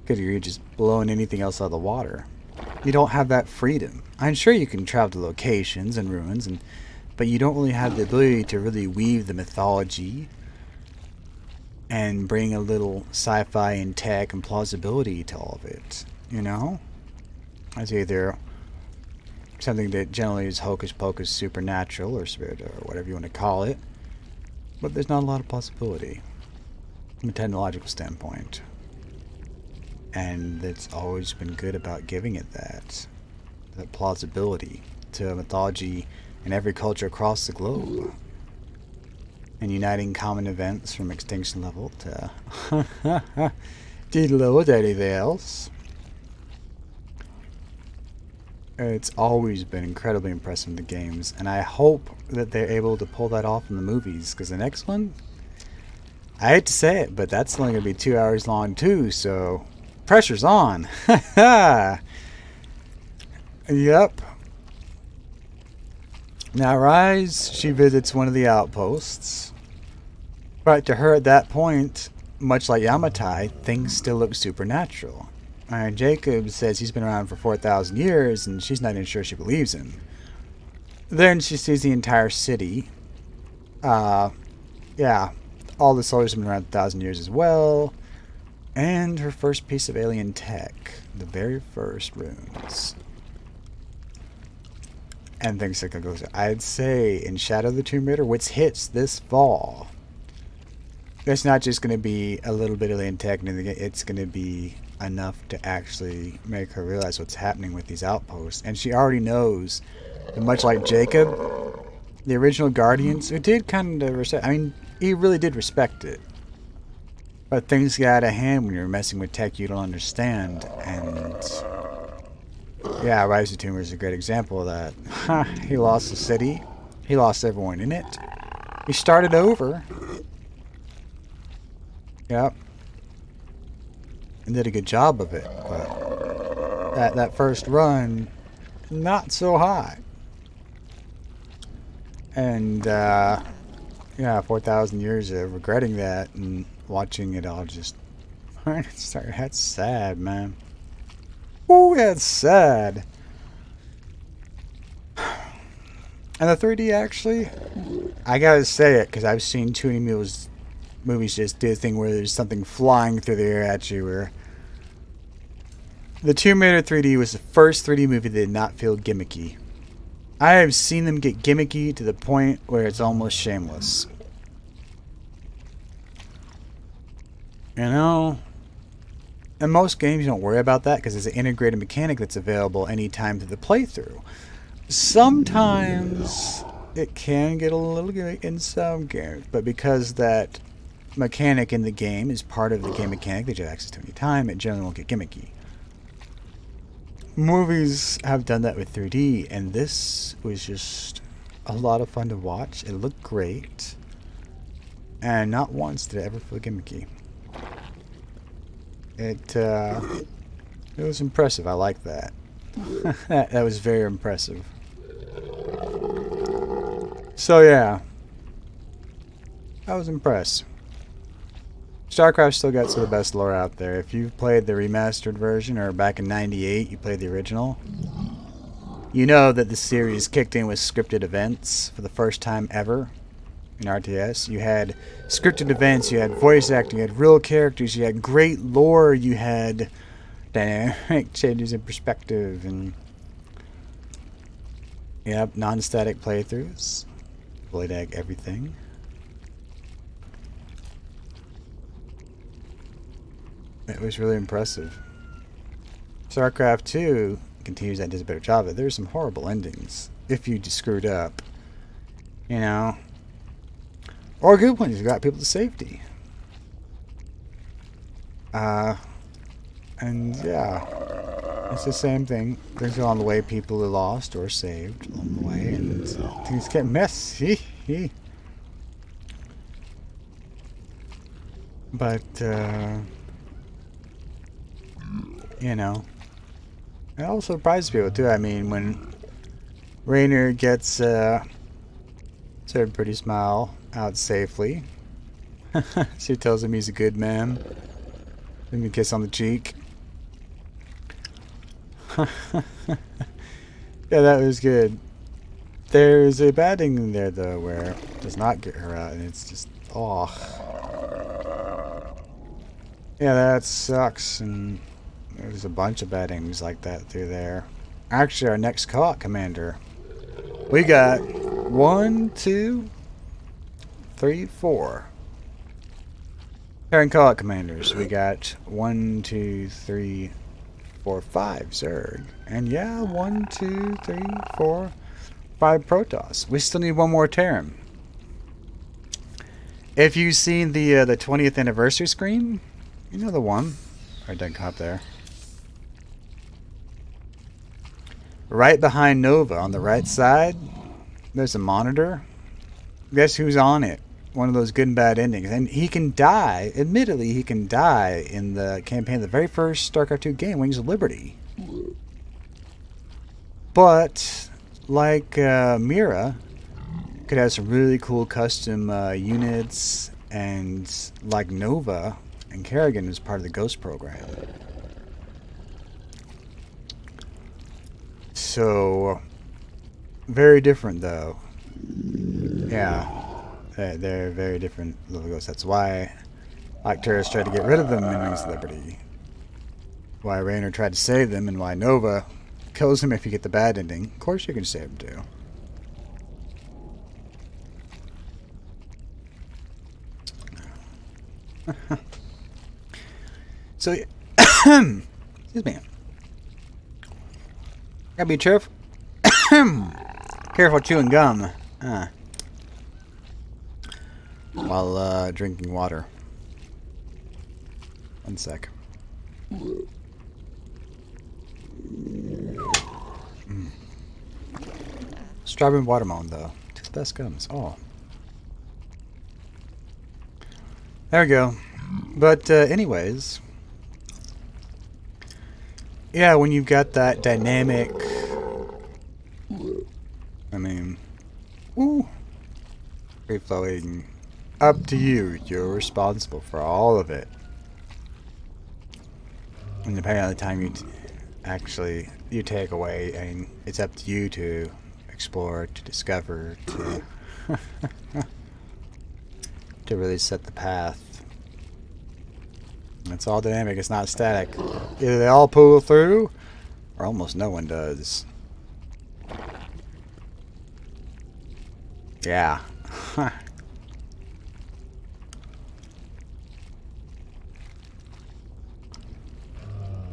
good degree just blowing anything else out of the water. You don't have that freedom. I'm sure you can travel to locations and ruins, but you don't really have the ability to really weave the mythology and bring a little sci-fi and tech and plausibility to all of it, you know? It's either something that generally is hocus pocus supernatural or spirit or whatever you want to call it, but there's not a lot of possibility from a technological standpoint. And it's always been good about giving it that plausibility to a mythology in every culture across the globe. And uniting common events from Extinction Level to Diddle anything else. It's always been incredibly impressive in the games, and I hope that they're able to pull that off in the movies, because the next one, I hate to say it, but that's only going to be 2 hours long too, so pressure's on. Yep. Now Rise, she visits one of the outposts. But to her at that point, much like Yamatai, things still look supernatural. And Jacob says he's been around for 4,000 years and she's not even sure she believes him. Then she sees the entire city. Yeah, all the soldiers have been around 1,000 years as well. And her first piece of alien tech, the very first runes. And things like that. I'd say in Shadow of the Tomb Raider, which hits this fall, it's not just going to be a little bit of alien tech, it's going to be enough to actually make her realize what's happening with these outposts. And she already knows that, much like Jacob, the original Guardians, who did kind of respect, I mean, he really did respect it. But things get out of hand when you're messing with tech you don't understand. And yeah, Rise of Tomb Raider is a great example of that. He lost the city. He lost everyone in it. He started over. Yep. And did a good job of it. But that first run, not so high. And yeah, 4,000 years of regretting that and watching it all just start. That's sad, man. Ooh, that's sad. And the 3D, actually, I gotta say it because I've seen too many movies just do a thing where there's something flying through the air at you. Where the Tomb Raider 3D was the first 3D movie that did not feel gimmicky. I have seen them get gimmicky to the point where it's almost shameless. You know? And most games don't worry about that because there's an integrated mechanic that's available anytime through the playthrough. Sometimes it can get a little gimmicky in some games, but because that mechanic in the game is part of the game mechanic that you have access to anytime, it generally won't get gimmicky. Movies have done that with 3D, and this was just a lot of fun to watch. It looked great, and not once did it ever feel gimmicky. It was impressive. I like that. That was very impressive. So yeah, I was impressed. StarCraft still got some of the best lore out there. If you've played the remastered version, or back in '98 you played the original, you know that the series kicked in with scripted events for the first time ever in RTS. You had scripted events, you had voice acting, you had real characters, you had great lore, you had dynamic changes in perspective, and yep, non-static playthroughs, Blade Egg everything. It was really impressive. StarCraft 2 continues that, does a better job of it. There's some horrible endings if you just screwed up, you know, or good ones. You got people to safety. And yeah, it's the same thing. Things along the way, people are lost or saved along the way, and things get messy. But you know, it also surprises people too. I mean, when Rainer gets Sir Pretty Smile out safely, she tells him he's a good man. Give him a kiss on the cheek. Yeah, that was good. There's a bad ending there though, where it does not get her out, and it's just yeah, that sucks. And there's a bunch of bad endings like that through there. Actually, our next co-op commander, we got 1, 2, 3, 4 current co-op commanders. We got 1, 2, 3, 4, 5 Zerg, and yeah, 1, 2, 3, 4, 5 Protoss. We still need one more Terran. If you've seen the 20th anniversary screen, you know the one. Right, dead cop there. Right behind Nova on the right side, there's a monitor. Guess who's on it? One of those good and bad endings. And he can die, admittedly, he can die in the campaign of the very first StarCraft 2 game, Wings of Liberty. But, like Mira, could have some really cool custom units, and like Nova and Kerrigan was part of the Ghost program. So, very different though. Yeah, they're very different little ghosts. That's why Arcturus tried to get rid of them in Wings of Liberty. Why Raynor tried to save them, and why Nova kills him if you get the bad ending. Of course you can save him too. So, excuse me. Gotta be careful. Careful chewing gum. While drinking water. One sec. Strawberry and watermelon, though. Two of the best gums. Oh. There we go. But, anyways. Yeah, when you've got that dynamic... I mean... Ooh. Free flowing. Up to you. You're responsible for all of it. And depending on the time you take away, and it's up to you to explore, to discover, to to really set the path. It's all dynamic. It's not static. Either they all pull through, or almost no one does. Yeah.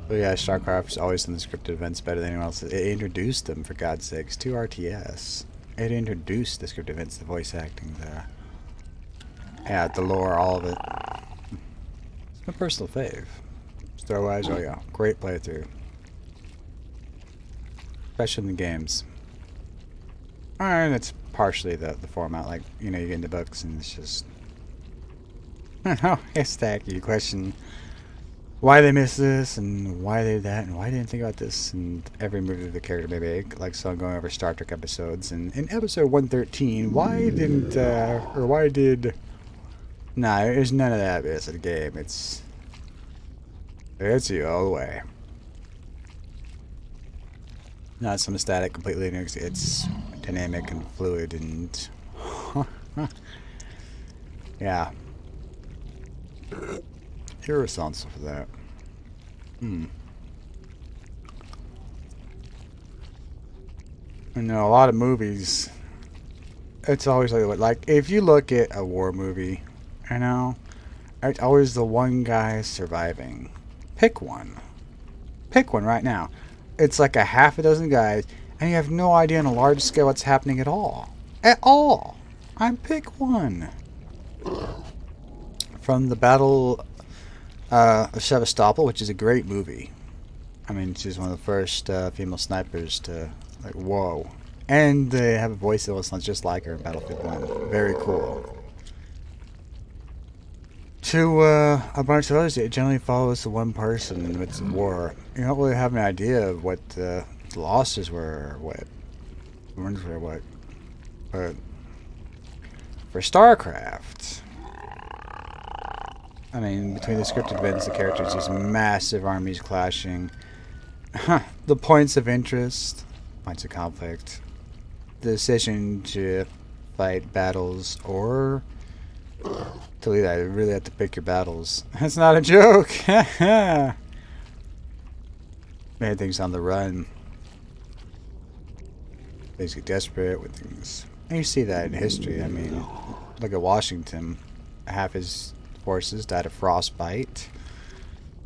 But yeah, StarCraft's always done the scripted events better than anyone else. It introduced them, for God's sakes, to RTS. It introduced the scripted events, the voice acting, the lore, all of it. It's my personal fave. Otherwise, oh yeah, great playthrough. Especially in the games. And it's partially the format, like, you know, you get into books and it's just... Oh, it's tacky. You question why they missed this, and why they did that, and why they didn't think about this, and every move the character may make. Like, so I'm going over Star Trek episodes, and in episode 113, why did... Nah, there's none of that bits of the game. It's you all the way. Not some static, completely linear. It's dynamic and fluid, and... yeah. You're responsible for that. You know, a lot of movies, it's always like if you look at a war movie, you know, it's always the one guy surviving. Pick one. Pick one right now. It's like a half a dozen guys, and you have no idea on a large scale what's happening at all. At all. Pick one. From the Battle of Sevastopol, which is a great movie. I mean, she's one of the first female snipers to, like, whoa. And they have a voice that sounds just like her in Battlefield 1. Very cool. To a bunch of others, it generally follows the one person in the midst of war. You don't really have an idea of what the losses were, or what the wins were, what. But for StarCraft, I mean, between the scripted events, the characters, these massive armies clashing, the points of interest, points of conflict, the decision to fight battles or to leave that. You really have to pick your battles. That's not a joke. Made things on the run. Things get desperate with things. And you see that in history. I mean, look at Washington. Half his forces died of frostbite.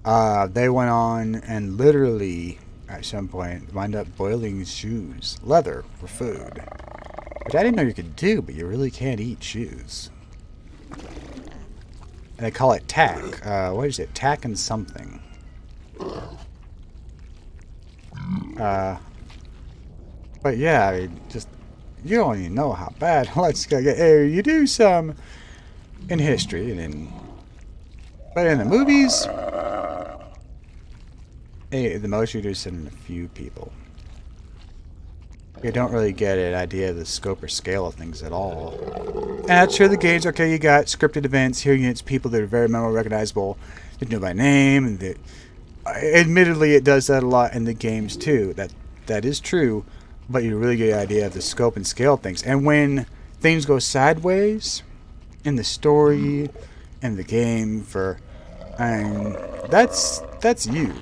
They went on and literally, at some point, wind up boiling shoes, leather, for food. Which I didn't know you could do, but you really can't eat shoes. And they call it tack. What is it? Tack and something. But yeah, I mean, just, you don't even know how bad let's go get. You do some in history and but in the movies, the most you do is send in a few people. You don't really get an idea of the scope or scale of things at all. And that's true. The games, okay, you got scripted events, here it's people that are very memorable, recognizable, that you know by name, and that, admittedly, it does that a lot in the games too. That is true, but you really get an idea of the scope and scale of things. And when things go sideways in the story and the game, that's you.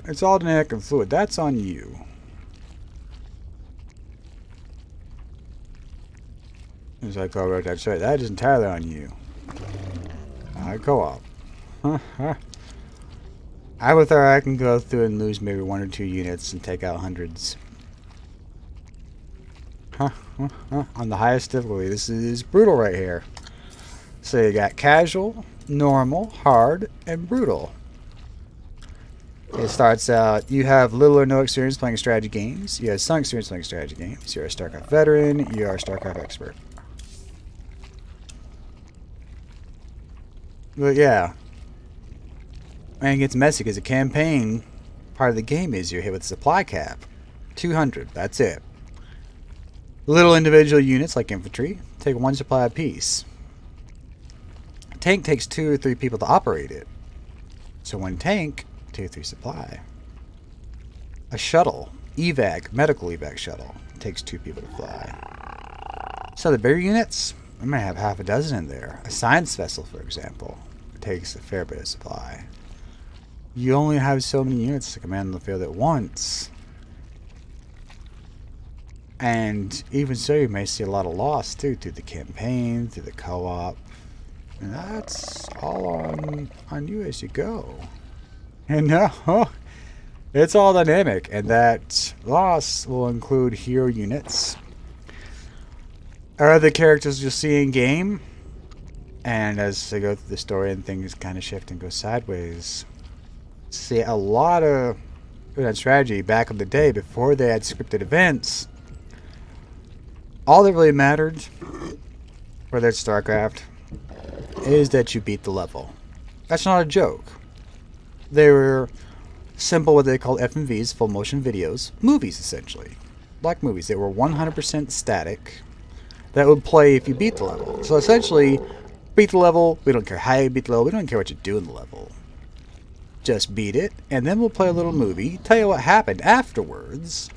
It's all dynamic and fluid. That's on you. It's like, oh, right, that's right. That is entirely on you. Co-op. I can go through and lose maybe 1 or 2 units and take out hundreds. On the highest difficulty. This is brutal right here. So you got casual, normal, hard, and brutal. It starts out, you have little or no experience playing strategy games. You have some experience playing strategy games. You're a StarCraft veteran. You are a StarCraft expert. But yeah. And it gets messy because the campaign part of the game is you're hit with a supply cap. 200. That's it. Little individual units like infantry take 1 supply apiece. A tank takes 2 or 3 people to operate it. So 1 tank, 2 or 3 supply. A shuttle, evac, medical evac shuttle, takes 2 people to fly. So the bigger units, I might have half a dozen in there. A science vessel, for example, takes a fair bit of supply. You only have so many units to command the field at once. And even so, you may see a lot of loss too, through the campaign, through the co-op. And that's all on you as you go. And no, it's all dynamic. And that loss will include hero units. Or other characters you'll see in game. And as they go through the story and things kind of shift and go sideways, see a lot of strategy back in the day before they had scripted events. All that really mattered, whether it's StarCraft, is that you beat the level. That's not a joke. They were simple, what they call FMVs, full motion videos, movies essentially. Like movies, they were 100% static. That would play if you beat the level. So essentially, beat the level, we don't care how you beat the level, we don't care what you do in the level. Just beat it, and then we'll play a little movie, tell you what happened afterwards,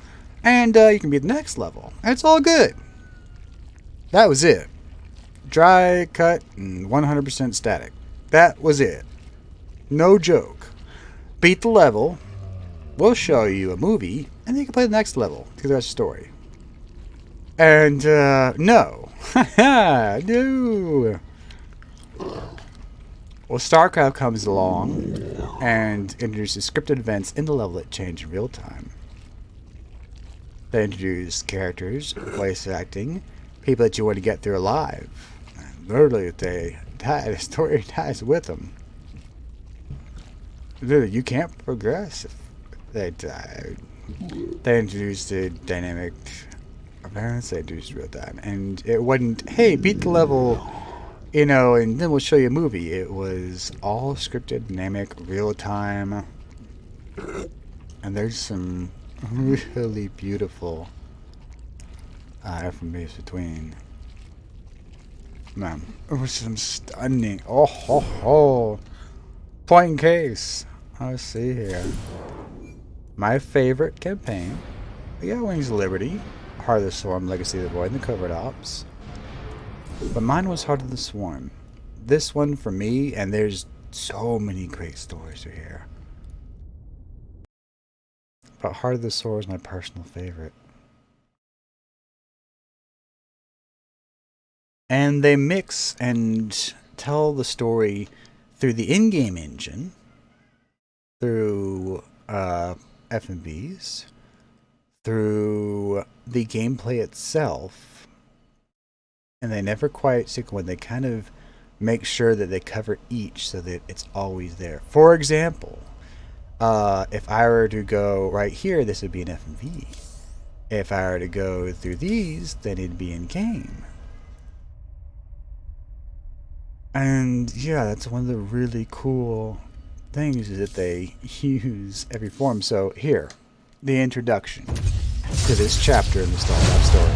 and you can beat the next level. And it's all good. That was it. Dry, cut, and 100% static. That was it. No joke. Beat the level, we'll show you a movie, and then you can play the next level to the rest of the story. And, no. No. Well, StarCraft comes along and introduces scripted events in the level that change in real time. They introduce characters, voice acting, people that you want to get through alive. And literally, if they die, the story dies with them. Literally, you can't progress if they die. They introduced the dynamic events, they introduced real time. And it wasn't, hey, beat the level, you know, and then we'll show you a movie. It was all scripted, dynamic, real time. And there's some really beautiful FMVs between. Man, it was some stunning. Oh, ho, ho. Point in case. Let's see here. My favorite campaign. We got Wings of Liberty, Heart of the Swarm, Legacy of the Void, and the Covert Ops. But mine was Heart of the Swarm. This one for me, and there's so many great stories here. But Heart of the Swarm is my personal favorite. And they mix and tell the story through the in-game engine, through FMVs, through the gameplay itself, and they never quite stick when they kind of make sure that they cover each so that it's always there. For example, if I were to go right here, this would be an FMV. If I were to go through these, then it'd be in game. And yeah, that's one of the really cool things is that they use every form. So here, the introduction to this chapter in the StarCraft story.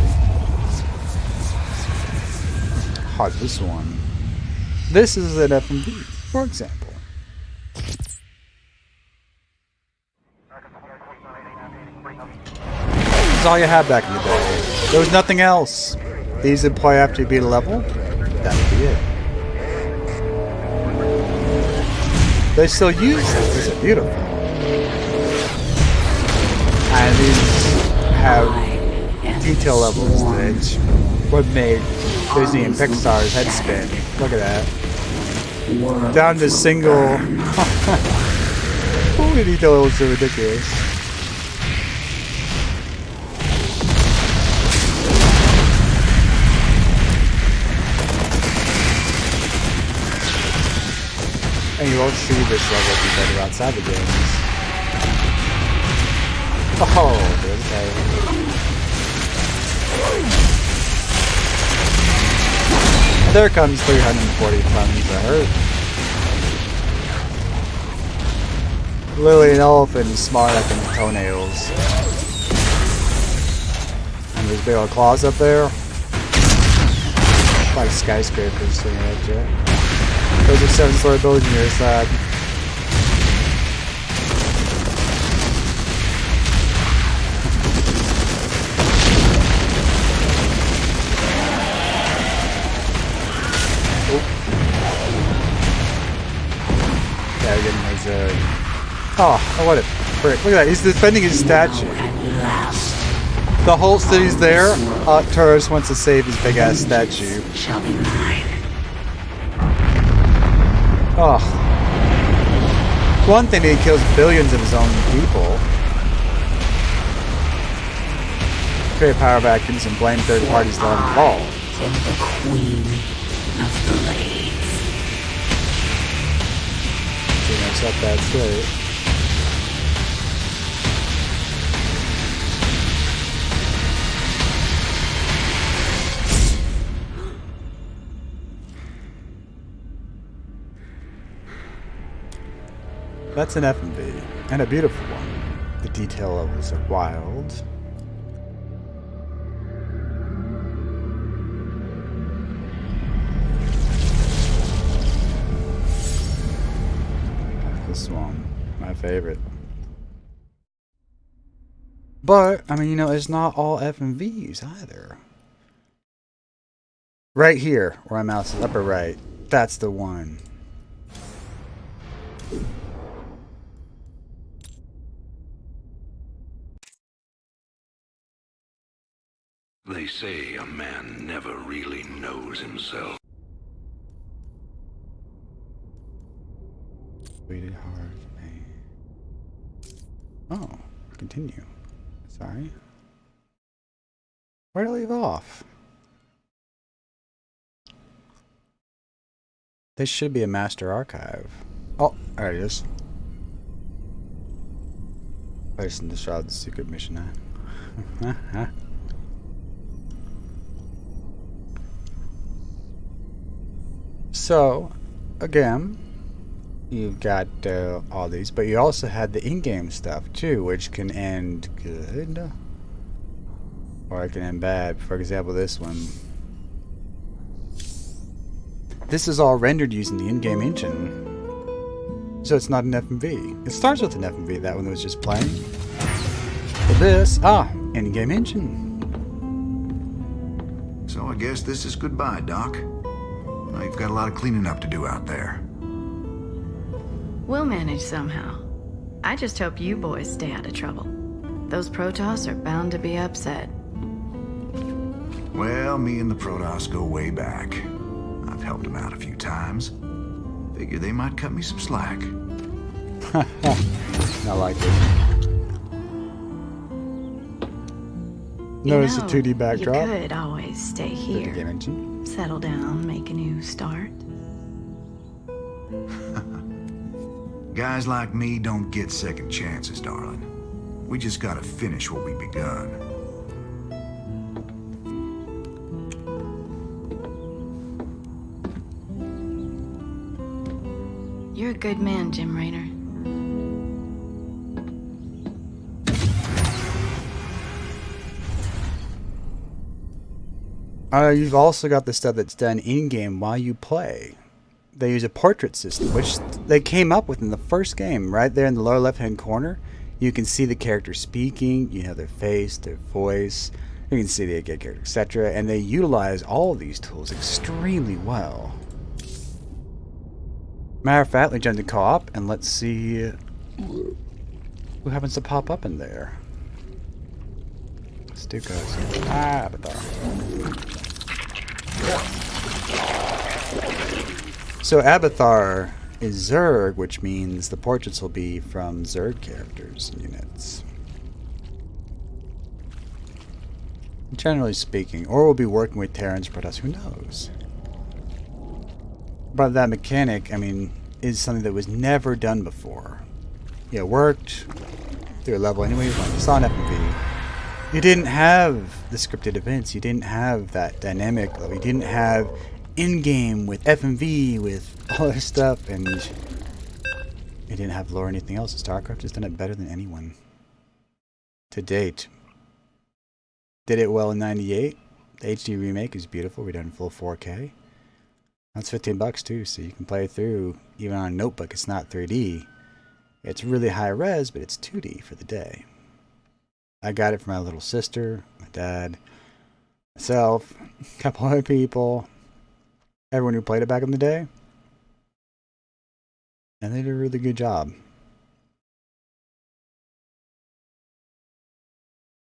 Heart of the Swarm. This is an FMV, for example. This is all you had back in the day. There was nothing else. These would play after you beat a level. That would be it. They still use this. These are beautiful. And these have detail levels that would make Disney and Pixar's head spin. Look at that. Down to single. Holy detail levels are ridiculous. And you won't see this level if you better outside the games. Oh, okay. There comes 340 tons of hurt. Lily Elephant is smart like in toenails. And there's big old claws up there. Like skyscrapers sitting at you. Those are 7-story buildings on your side. Yeah, we're getting his, oh, what a frick. Look at that, he's defending his statue. The whole city's there. Turles wants to save his big ass statue.
Shall be mine.
Oh. One thing, he kills billions of his own people. Create power vacuums and blame third parties that are involved.
Am the queen of blades.
So you accept that straight. That's an FMV, and a beautiful one. The detail levels are wild. This one, my favorite. But, I mean, you know, it's not all FMVs either. Right here, where my mouse is, upper right, that's the one.
They say a man never really knows himself.
Waited hard for me. Oh, continue. Sorry. Where did I leave off? This should be a master archive. Oh, there it is. Place in the shroud, the secret mission. So, again, you've got all these, but you also had the in-game stuff too, which can end good, or it can end bad. For example, this one. This is all rendered using the in-game engine, so it's not an FMV. It starts with an FMV, that one that was just playing. But this, in-game engine.
So I guess this is goodbye, Doc. Now you've got a lot of cleaning up to do out there.
We'll manage somehow. I just hope you boys stay out of trouble. Those Protoss are bound to be upset.
Well, me and the Protoss go way back. I've helped them out a few times. Figure they might cut me some slack.
I like it. Notice the 2D backdrop.
You could always stay here. Settle down, make a new start.
Guys like me don't get second chances, darling. We just gotta finish what we begun.
You're a good man, Jim Raynor.
You've also got the stuff that's done in-game while you play. They use a portrait system, which they came up with in the first game. Right there in the lower left-hand corner, you can see the character speaking, you know, their face, their voice, you can see the character, etc. And they utilize all of these tools extremely well. Matter of fact, we jump to co-op, and let's see who happens to pop up in there. Stukas. Abathar. So Abathar is Zerg, which means the portraits will be from Zerg characters and units. Generally speaking, or we'll be working with Terrans, Protoss, who knows? But that mechanic, I mean, is something that was never done before. Yeah, it worked through a level any way you want. It's on FMV. You didn't have the scripted events. You didn't have that dynamic. You didn't have in-game with FMV, with all this stuff, and you didn't have lore or anything else. StarCraft has done it better than anyone to date. Did it well in '98. The HD remake is beautiful. We're done full 4K. That's $15 too, so you can play through even on a notebook. It's not 3D. It's really high res, but it's 2D for the day. I got it for my little sister, my dad, myself, a couple other people, everyone who played it back in the day. And they did a really good job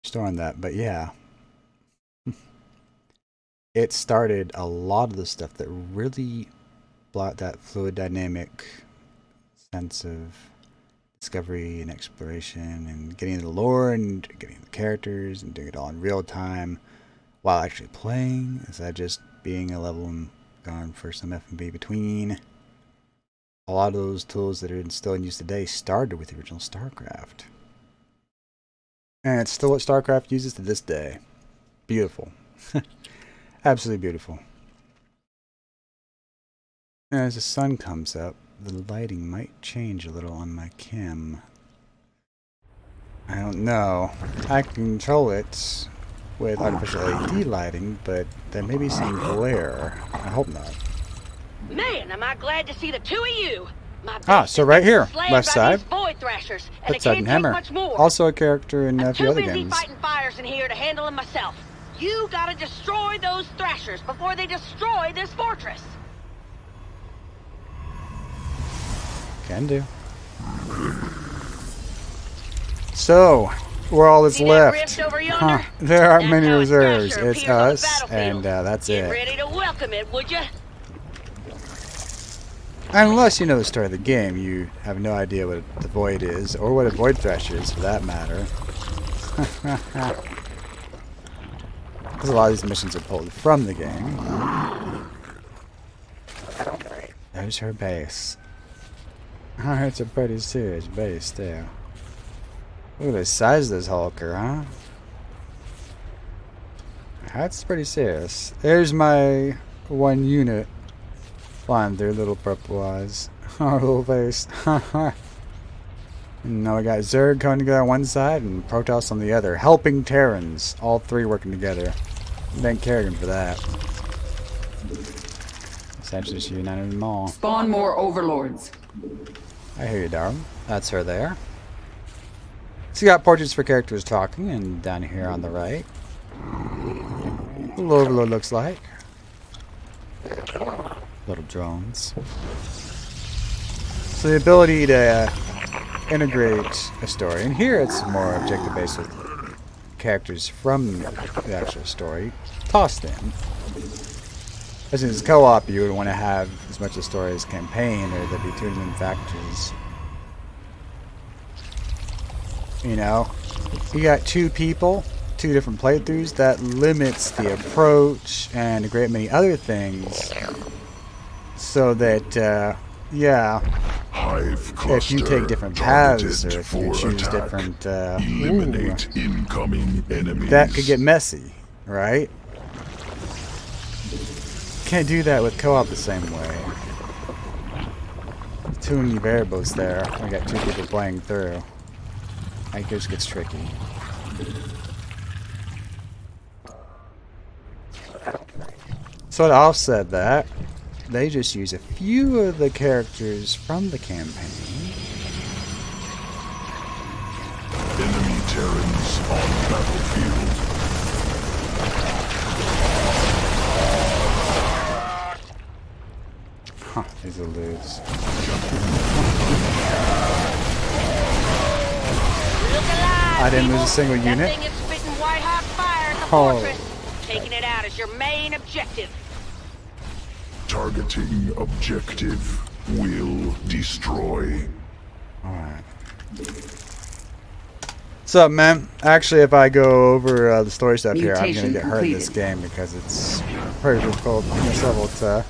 storing that, but yeah. It started a lot of the stuff that really brought that fluid dynamic sense of discovery and exploration and getting the lore and getting the characters and doing it all in real time while actually playing instead of just being a level and going for some FMV between. A lot of those tools that are still in use today started with the original StarCraft. And it's still what StarCraft uses to this day. Beautiful. Absolutely beautiful. And as the sun comes up, the lighting might change a little on my cam. I don't know. I can control it with artificial LED lighting, but there may be some glare. I hope not.
Man, am I glad to see the two of you.
So right here, left side.
Void thrashers, and
Left side and Hammer.
much more.
Also a character in a
I'm
few
too
other
busy
games.
fighting fires in here to handle them myself. You gotta destroy those thrashers before they destroy this fortress.
Can do. So, we're all that's
See that
left.
rift over yonder?
There aren't
That's
many
how a
reserves.
thrasher
It's
appears on the
us,
battlefield.
and that's
Get
it.
ready to welcome it, would you?
Unless you know the story of the game, you have no idea what the Void is, or what a Void Thresher is, for that matter. Because a lot of these missions are pulled from the game. There's her base. Oh, it's a pretty serious base, too. Look at the size of this Hulker, huh? That's pretty serious. There's my one unit flying through, little purple eyes. Our little face. Now we got Zerg coming together on one side and Protoss on the other, helping Terrans. All three working together. Thank Kerrigan for that. Essentially, she united them all.
Spawn more overlords.
I hear you, darling. That's her there. So you got portraits for characters talking, and down here on the right, little overlord looks like. Little drones. So the ability to integrate a story, and here it's more objective based with characters from the actual story tossed in. As in co-op, you would want to have as much of the story as campaign, or there'd be two different factors. You know, you got two people, two different playthroughs, that limits the approach and a great many other things. So that, yeah, if you take different paths, or if you choose different,
Eliminate incoming enemies.
that could get messy, right? Can't do that with co-op the same way. Too many variables there. I got two people playing through. It just gets tricky. So to offset that, they just use a few of the characters from the campaign.
Enemy Terrans on battlefield.
Huh, these will lose.
Look alive,
I didn't lose a
people.
single
That
unit.
thing is spitting white-hot fire at the
Oh.
fortress. Taking it out is your main objective.
Targeting objective will destroy.
Alright. What's up, man? Actually, if I go over the story stuff here, I'm gonna
Mutation
get hurt in this
completed.
game because it's pretty difficult on this level to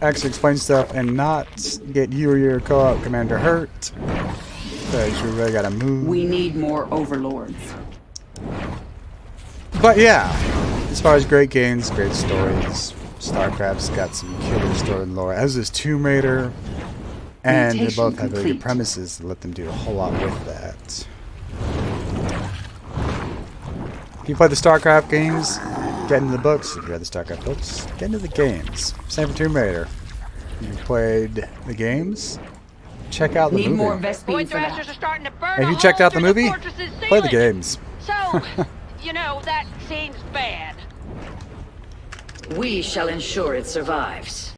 actually explain stuff and not get you or your co-op commander hurt. So we really gotta move.
We need more overlords.
But yeah, as far as great games, great stories, StarCraft's got some killer story and lore, as is Tomb Raider, and they
Mutation
both have really good
complete.
premises to let them do a whole lot with that. If you play the StarCraft games, get into the books. If you read the StarCraft books, get into the games. Same for Tomb Raider. If you played the games, check out the
Need more
movie.
Vespene
Void
for that.
thrashers are starting to burn.
And if
a
you checked
hole
out the
through
movie,
fortress's
play the
ceiling.
games.
So, you know, that seems bad.
We shall ensure it survives.